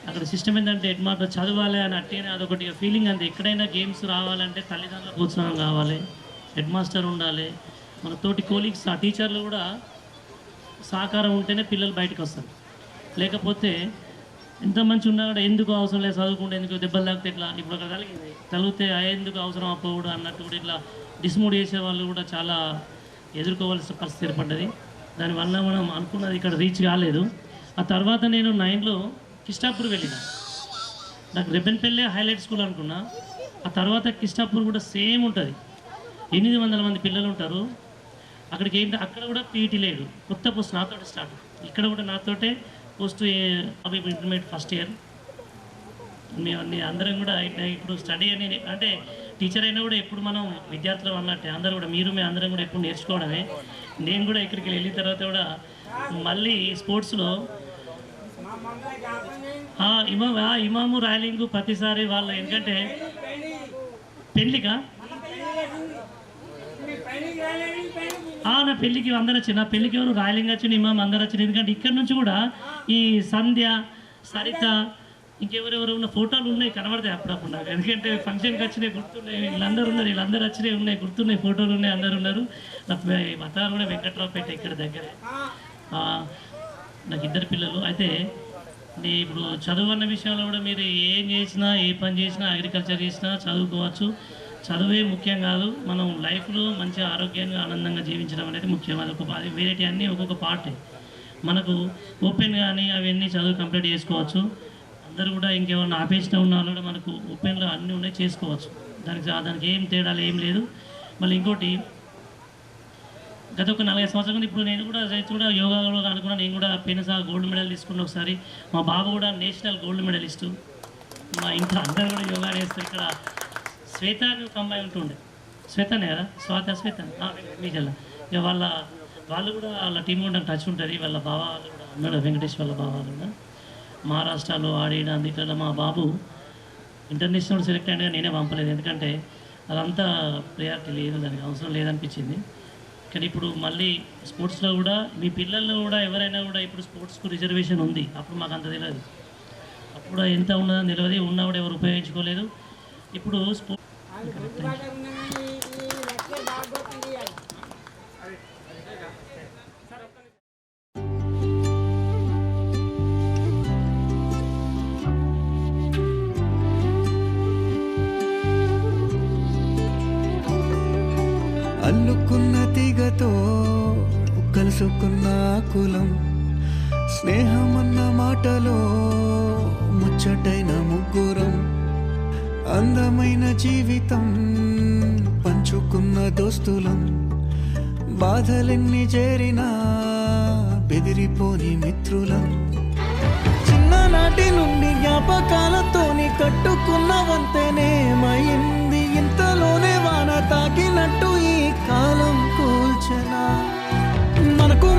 అక్కడ సిస్టమ్ ఏంటంటే హెడ్ మాస్టర్ చదవాలి అని అట్టేనే అదొకటి ఫీలింగ్. అంతే. ఎక్కడైనా గేమ్స్ రావాలంటే తల్లిదండ్రుల ప్రోత్సాహం కావాలి, హెడ్ మాస్టర్ ఉండాలి, మన తోటి కోలీగ్స్, ఆ టీచర్లు కూడా సహకారం ఉంటేనే పిల్లలు బయటకు వస్తారు. లేకపోతే ఎంత మంచి ఉన్నా కూడా ఎందుకు అవసరం లేదు, చదువుకుంటే ఎందుకు, దెబ్బలు తాగితే ఇట్లా. ఇప్పుడు అక్కడ కలిగింది చదివితే ఎందుకు అవసరం అప్పుడు అన్నట్టు కూడా ఇట్లా డిస్మోడ్ చేసే వాళ్ళు కూడా చాలా ఎదుర్కోవాల్సిన పరిస్థితి ఏర్పడ్డది. దానివల్ల మనం అనుకున్నది ఇక్కడ రీచ్ కాలేదు. ఆ తర్వాత నేను 9లో కిష్టాపూర్ వెళ్ళిన. నాకు రెబ్బన్పల్లి హైలైట్ స్కూల్ అనుకున్నా. ఆ తర్వాత కిష్టాపూర్ కూడా సేమ్ ఉంటుంది, 800 మంది పిల్లలు ఉంటారు. అక్కడికి ఏంటి, అక్కడ కూడా పీఈటీ లేదు, కొత్త పోస్ట్ నాతోటే స్టార్ట్. ఇక్కడ కూడా నాతోటే పోస్ట్ ఇంటర్మీడియట్ ఫస్ట్ ఇయర్. మేము అందరం కూడా ఇప్పుడు స్టడీ అని అంటే టీచర్ అయినా కూడా ఎప్పుడు మనం విద్యార్థులు అన్నట్టే అందరూ కూడా మేము అందరం కూడా ఎప్పుడు నేర్చుకోవడమే. నేను కూడా ఇక్కడికి వెళ్ళిన తర్వాత కూడా మళ్ళీ స్పోర్ట్స్లో ఇమాము ర్యాలింగ్ ప్రతిసారి వాళ్ళు, ఎందుకంటే పెళ్ళికా నా పెళ్ళికి అందరు వచ్చి, నా పెళ్ళికి ఎవరు రాయలింగ్ వచ్చిన ఇమాం అందరు వచ్చిన. ఎందుకంటే ఇక్కడ నుంచి కూడా ఈ సంధ్య, సరిత, ఇంకెవరెవరు ఉన్న ఫోటోలు ఉన్నాయి, కనబడతాయి అప్పుడప్పుడు నాకు. ఎందుకంటే ఫంక్షన్కి వచ్చినాయి గుర్తున్నాయి, వీళ్ళందరూ ఉన్నారు, వీళ్ళందరూ వచ్చినాయి ఉన్నాయి, గుర్తున్నాయి, ఫోటోలు ఉన్నాయి, అందరు ఉన్నారు. మతారు కూడా వెంకట్రావుపేట ఇక్కడ దగ్గరే. నాకు 2 పిల్లలు. అయితే నేను ఇప్పుడు చదువు అన్న విషయంలో కూడా మీరు ఏం చేసినా, ఏ పని చేసినా, అగ్రికల్చర్ చేసినా చదువుకోవచ్చు. చదువే ముఖ్యం కాదు, మనం లైఫ్లో మంచిగా ఆరోగ్యంగా ఆనందంగా జీవించడం అనేది ముఖ్యం. అది ఒక వేరేటి అన్నీ ఒక్కొక్క పార్ట్. మనకు ఓపెన్ కానీ అవన్నీ చదువు కంప్లీట్ చేసుకోవచ్చు. అందరూ కూడా ఇంకేమన్నా ఆపేసిన ఉన్న వాళ్ళు కూడా మనకు ఓపెన్లో అన్నీ ఉన్నాయి, చేసుకోవచ్చు. దానికి ఏం తేడాలు ఏం లేదు. మళ్ళీ ఇంకోటి, గత ఒక 4-5 సంవత్సరాల ఇప్పుడు నేను కూడా యోగాలో అనుకున్నా. నేను కూడా పెనసా గోల్డ్ మెడల్ తీసుకున్న ఒకసారి. మా బాబు కూడా నేషనల్ గోల్డ్ మెడలిస్టు. మా ఇంట్లో అందరూ కూడా యోగా చేస్తారు. ఇక్కడ శ్వేత అని ఒక అమ్మాయి ఉంటుండే, శ్వేతనే కదా, శ్వేత మీకెళ్ళ ఇక వాళ్ళు కూడా వాళ్ళ టీం కూడా నాకు టచ్ ఉంటుంది. వాళ్ళ బావ వాళ్ళు కూడా ఉన్నాడు, వెంకటేష్ వాళ్ళ బావ వాళ్ళు కూడా మహారాష్ట్రలో ఆడిన అందులో మా బాబు ఇంటర్నేషనల్ సెలెక్ట్ అయినా నేనే పంపలేదు, ఎందుకంటే అదంతా ప్రయారిటీ లేదు, దానికి అవసరం లేదనిపించింది. కానీ ఇప్పుడు మళ్ళీ స్పోర్ట్స్లో కూడా మీ పిల్లలను కూడా ఎవరైనా కూడా ఇప్పుడు స్పోర్ట్స్కు రిజర్వేషన్ ఉంది, అప్పుడు మాకు అంత తెలియదు, అప్పుడు ఎంత ఉన్నదని తెలియదు, ఉన్నవాడు ఎవరు ఉపయోగించుకోలేదు. ఇప్పుడు అల్లుకున్న తీగతో కలుసుకున్న కులం, స్నేహమన్న మాటలో ముచ్చటైన ముగ్గురం, అందమైన జీవితం పంచుకున్న దోస్తులం, బాధలెన్ని చేరినా బెదిరిపోని మిత్రులం, చిన్ననాటి నుండి జ్ఞాపకాలతోని కట్టుకున్న వంతెనేమైంది, ఇంతలోనే వాన తాకినట్టు ఈ కాలం కూల్చెనా,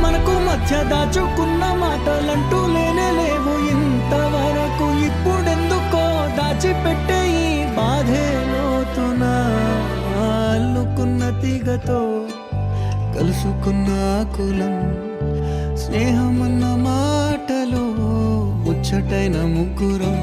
మనకు మధ్య దాచుకున్న మాటలంటూ లేనే లేవు ఇంతవరకు, ఇప్పుడెందుకో దాచిపెట్టే ఈ బాధే లోతున, అల్లుకున్న తీగతో కలుసుకున్న కులం, స్నేహమన్న మాటలో ముచ్చటైన ముగ్గురం.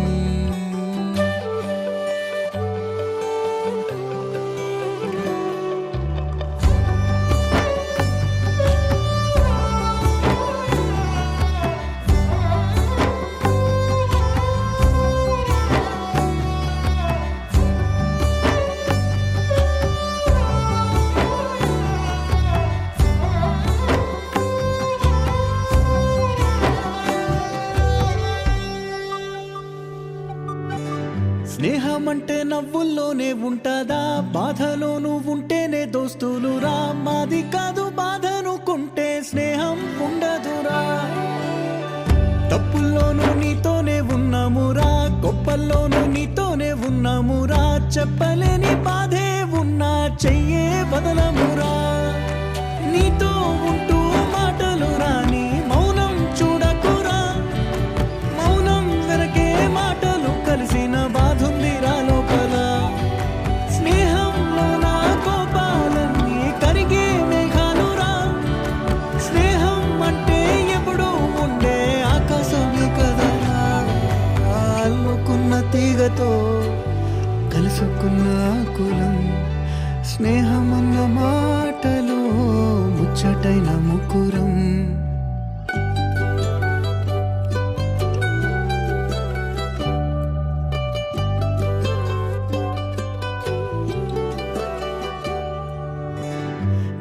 స్నేహమంటే నవ్వుల్లోనే ఉంటదా, బాధలోనూ ఉంటేనే దోస్తులురా, మాది కాదు బాధనుకుంటే స్నేహం ఉండదురా, తప్పుల్లోనూ నీతోనే ఉన్నామురా, గొప్పల్లోనూ నీతోనే ఉన్నామురా, చెప్పలేని బాధే ఉన్నా చెయ్యే బదలమురా, నీతో ఉంటూ మాటలు రాని మౌనం చూడకురా, మౌనం వెనకే మాటలు కలిసిన బాధుందిరా లోపల, స్నేహంలో నా కోపాలన్నీ కరిగే మేఘాలురా, స్నేహం అంటే ఎప్పుడు ఉండే ఆకాశమే కదరా, అల్లుకున్న తీగతో కలుసుకున్న కులం, స్నేహమన్న మాటలో ముచ్చటైన ముగ్గురం.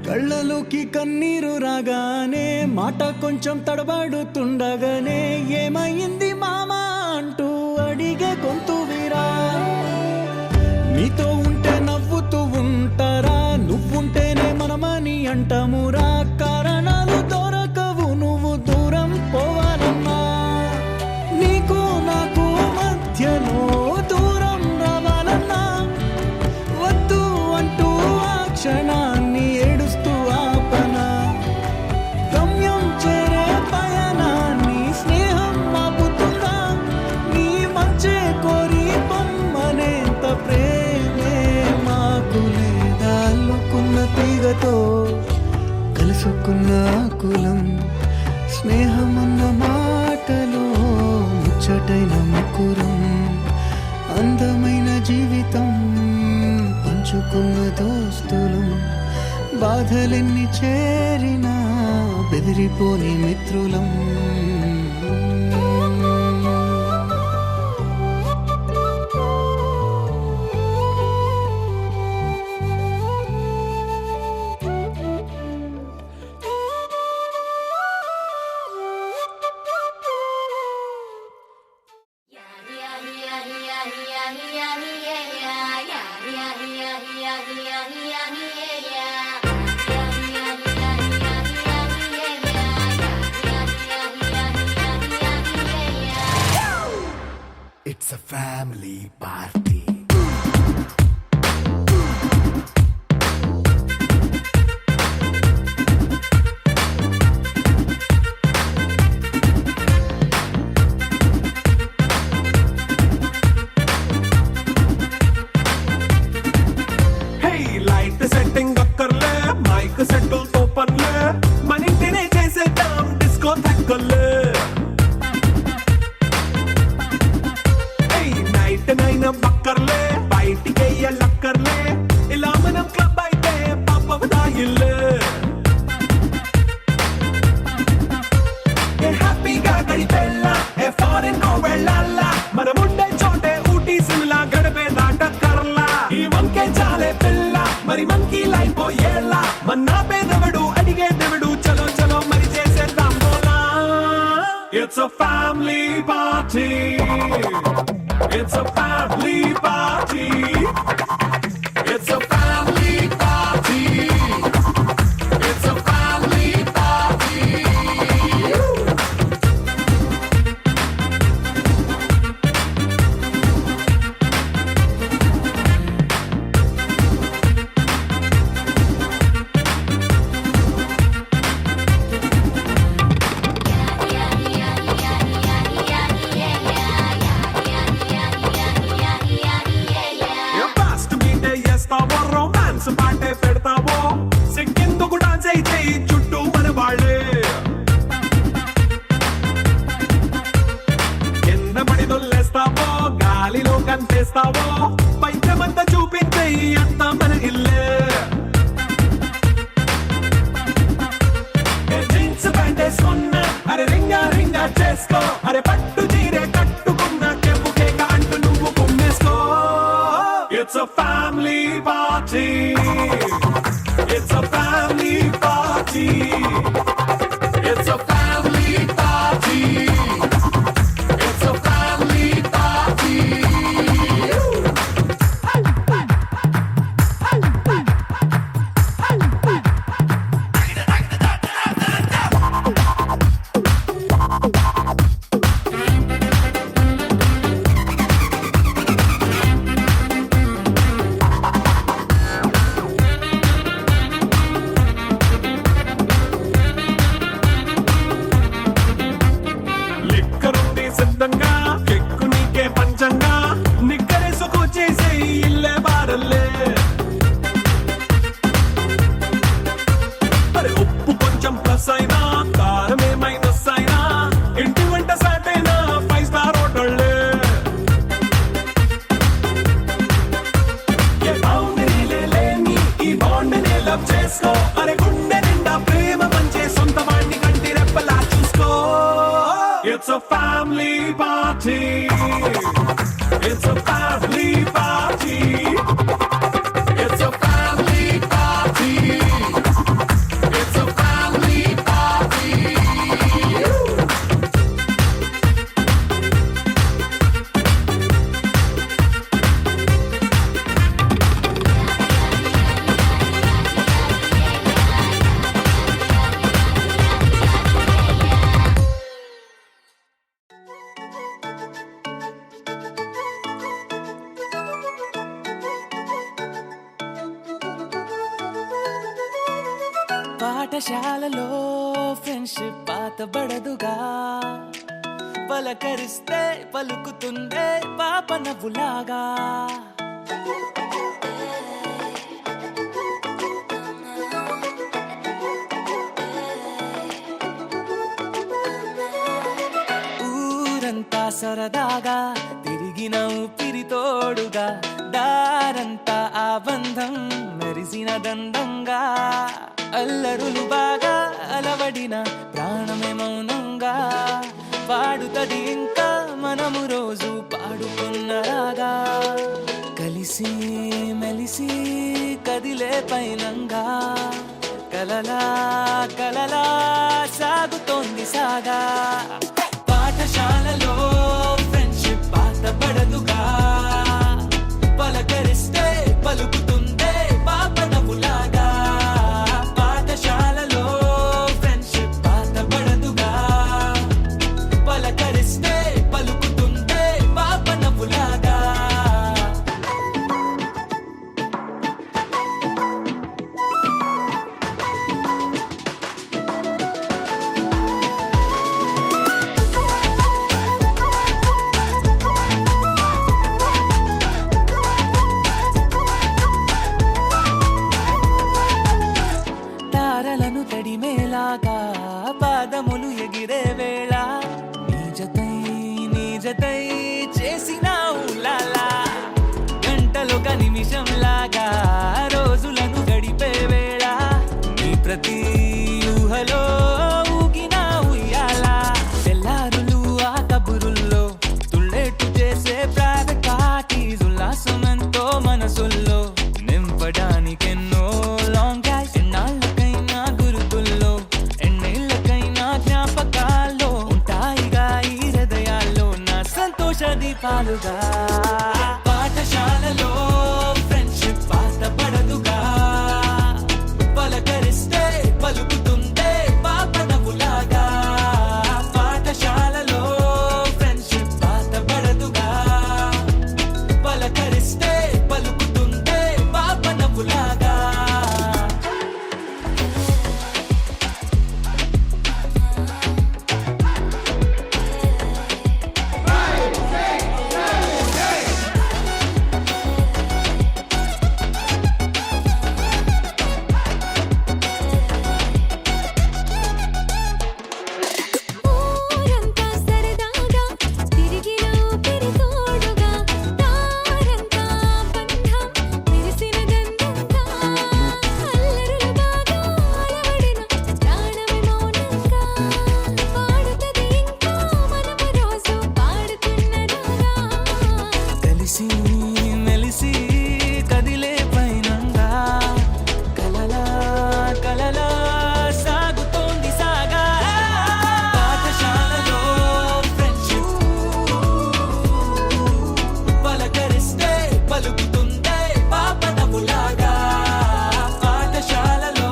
కళ్ళలోకి కన్నీరు రాగానే మాట కొంచెం తడబడుతుండగానే, ఏమైంది మామా అంటూ అడిగే గొంతు వీరా, నీతో ఉంటే నవ్వుతూ ఉంటారా, నువ్వుంటేనే మనమని అంటామురా, కారణాలు దొరకవు నువ్వు దూరం పోవాలన్నా, నీకు నాకు మధ్యలో దూరం రావాలన్నా, వద్దు అంటూ ఆ క్షణాన్ని ఏడుస్తూ ఆపనా, గమ్యం చేరే పయనాన్ని స్నేహం ఆపుతుందా, నీ మంచే కోరి పొమ్మనేంత ప్రేమే మాకు లేదా, అల్లుకున్న తీగతో కలుసుకున్న కులం, స్నేహమన్న మాటలో ముచ్చటైన ముగ్గురం, అందమైన జీవితం పంచుకున్న దోస్తులం, బాధలెన్ని చేరినా బెదిరిపోని మిత్రులం. It's a family party. Mike సెట్టులతో పనులే మన ఇంటినే చేసేద్దాం డిస్కో తగ్గలే నైట్ నైన్ బక్కర్లే బయటికెయ్యలక్కర్లే ఇలా మనం క్లబ్ అయితే పాపదాయిల్లే హ్యాపీగా గడిపెళ్ళ ఏ ఫారెన్ కో వెళ్ళాల మనముండే చోటే ఊటీ సిమ్లా గడిపే దాటక్కర్లా ఈ వంకే చాలే పిల్ల మరి మంకీ లైఫ్ ఏళ్ళ మన్నా పేదవడు అడిగే దేవుడు చలో చలో మరి చేసేద్దాం బోలా It's a family party It's a family party It's a family party It's a family party romance పాటే పెడతావో సిక్కిందుకు డాన్స్ అయితే చుట్టూ మన వాళ్ళే కింద పడి దొల్లేస్తావో గాలిలో కనిపిస్తావో పైకమంతా చూపించే అంతా మన ఇల్లే జీన్స్ ప్యాంట్ వేసుకున్నా అరే రింగా రింగా చేసుకో అరే పట్టు చీరే కట్టుకున్నా కెప్పు కేక అంటూ నువ్వు కుమ్మేసుకో It's a family party. It's a family party. It's a family party. It's a family party. It's a family party. It's a family party. It's a family party. It's a family party. పాఠశాలలో friendship పాతబడదుగా పలకరిస్తే పలుకుతుందే పాప నవ్వులాగా ఊరంతా సరదాగా తిరిగిన ఊపిరి తోడుగా దారంతా ఆ బంధం మెరిసిన దండంగా అల్లరులు బాగా అలవడిన ప్రాణమే మౌనంగా పాడుతది ఇంకా మనము రోజు పాడుకున్న రాగా కలిసి మెలిసి కదిలే పైనంగా కలలా కలలా సాగుతోంది సాగా పాఠశాలలో ఫ్రెండ్షిప్ పాతబడదుగా పలకరిస్తే పలుకుతుందే పాప నవ్వులాగా పాఠశాలలో ఫ్రెండ్షిప్ పాతబడదుగా పలకరిస్తే పలుకుతుందే పాప నవ్వులాగా లాగా పాదములు ఎగిరే వేళ నీ జతై చేసిన ఊలాలా గంటలొక నిమిషం లాగా రోజులను గడిపే వేళ నీ ప్రతి ఊహలో ఊగిన ఉయ్యాల తెల్లారులు ఆ కబురుల్లో తుళ్ళేట్టు చేసే ప్రైవేట్ పార్టీస్ ఉల్లాసమెంతో మనసుల్లో నింపడానికెన్నో లాంగ్ డ్రైవ్స్ ఎన్నాళ్ళకైనా గుర్తుల్లో ఎన్నేళ్ళకైనా జ్ఞాపకాల్లో ఉంటాయిగా ఈ హృదయాల్లో నా సంతోష దీపాలుగా పాఠశాలలో ఫ్రెండ్షిప్ పాతపడదుగా పలకరిస్తే పలుకుతుందే పాప నవ్వులాగా పాఠశాలలో ఫ్రెండ్షిప్ పాతపడదుగా పలకరిస్తే పలుకుతుందే పాప నవ్వులాగా ఊరంతా సరదాగా తిరిగిన ఊపిరి తోడుగా తారంతా బంధం మెరిసిన గంధంగా అల్లరులు బాగా అలవడిన ప్రాణమే మౌనంగా పాడుతది ఇంకా మనము రోజు పాడుతున్నదాగా కలిసి మెలిసి కదిలే పైనంగా కలలా సాగుతోంది సాగా పాఠశాలలో ఫ్రెండ్షిప్ పలకరిస్తే పలుకుతుందే పాప నవ్వులాగా పాఠశాలలో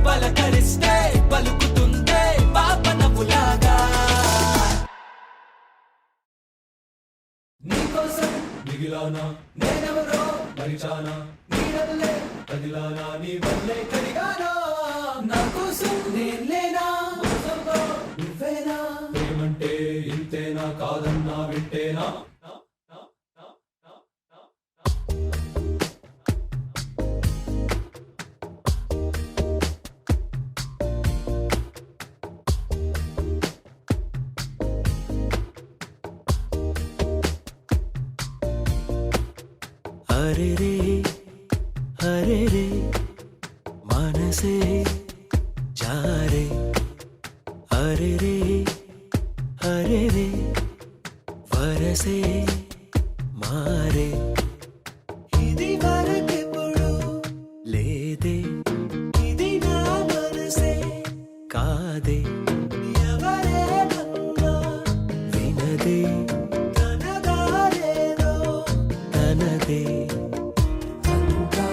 పలకరిస్తే పలుకుతుందే పాప నవ్వులాగా నీకోసం మిగిలానా నేనెవరో మరిచానా నీడల్లే కదిలానా నీ వల్లే కడిగానా నా కోసం నేనేనా మోసంలో నువ్వేనా ప్రేమంటే ఇంతేనా కాదన్నా వింటేనా అరే రే మనసే జారే అరే రే వరసే మారే ఇది వరకెప్పుడు లేదే ఇది నా మనసే కాదే ఎవరేమన్నా వినదే తనదారేదో తనదే అంతా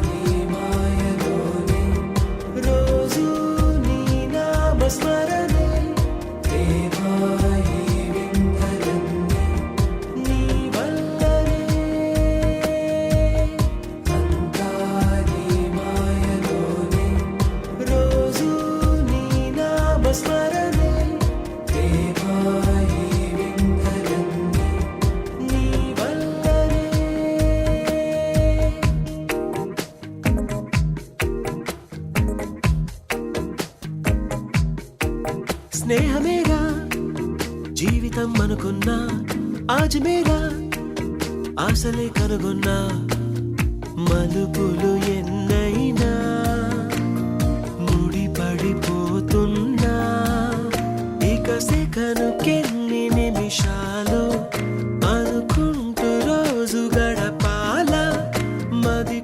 నీ మాయలోనే రోజు నీ నామస్మరణే దేవాయి వింతలన్నీ నీ వల్లనే అంతా నీ మాయలోనే రోజు నీ నామస్మరణే దేవాయి వింతలన్నీ నీ వల్లనే స్నేహమేగా జీవితం అనుకున్నా ఆజమేగా ఆశలే కనుగొన్నా మలుపులు ఎన్నైనా ముడిపడిపోతున్నా ఇక సెకనుకెన్ని నిమిషాలు అనుకుంటూ రోజు గడపాల మది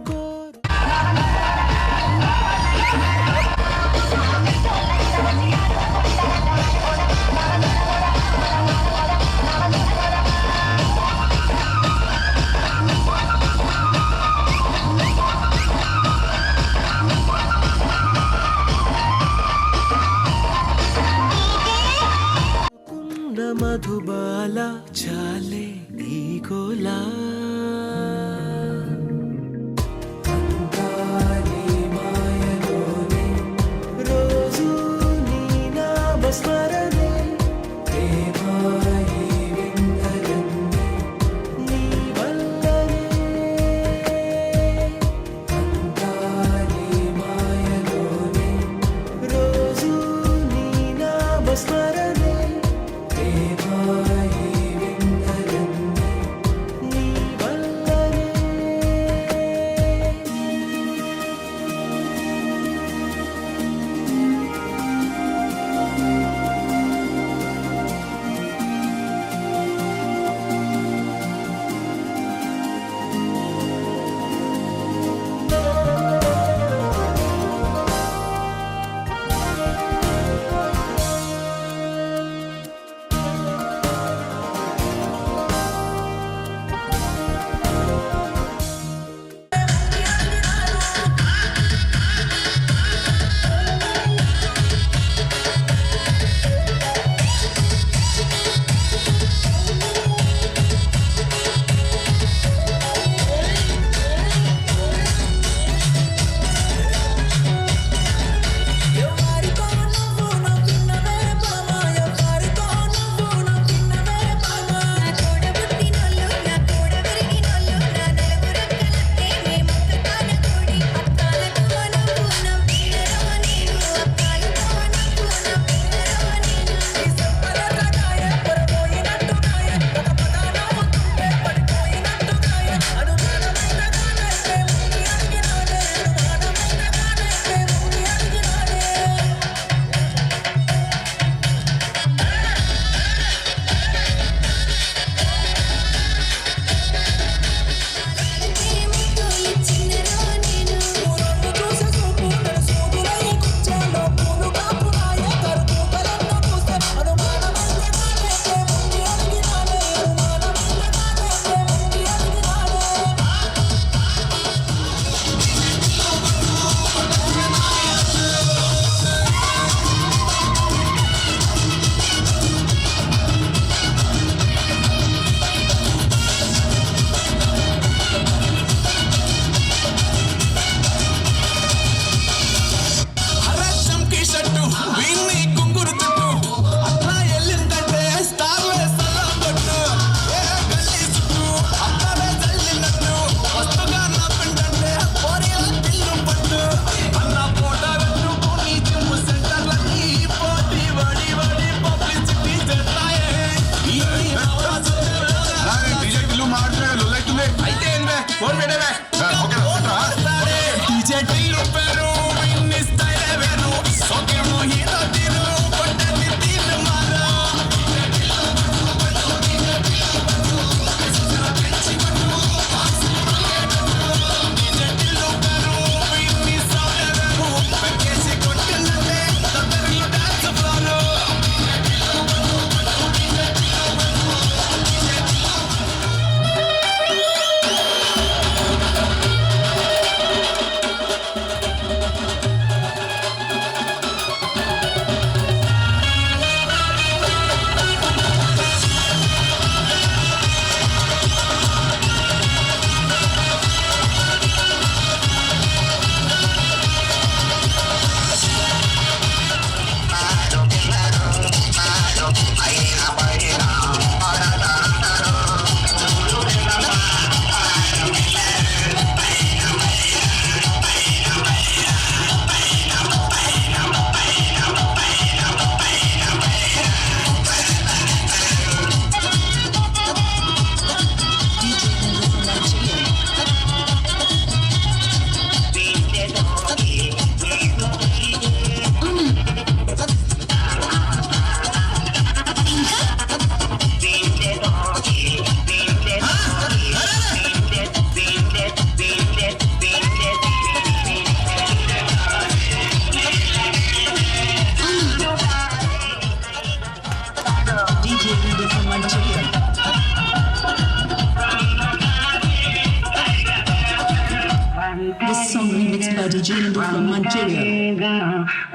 This song remixed by DJ Nandu from Manchuria.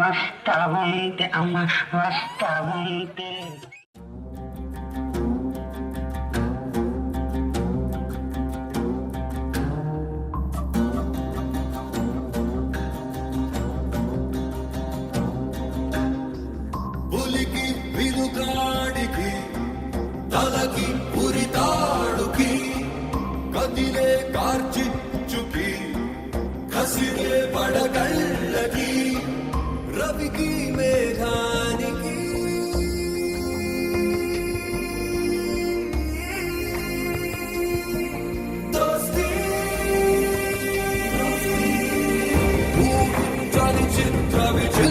పులికి వినుగాడికి తలకి ఉరితాడుకి కదిలే కార్చిచ్చుకి కసిరే పడగళ్ళకి రవికి మేఘానికి దోస్తీ చిత్ర విజయ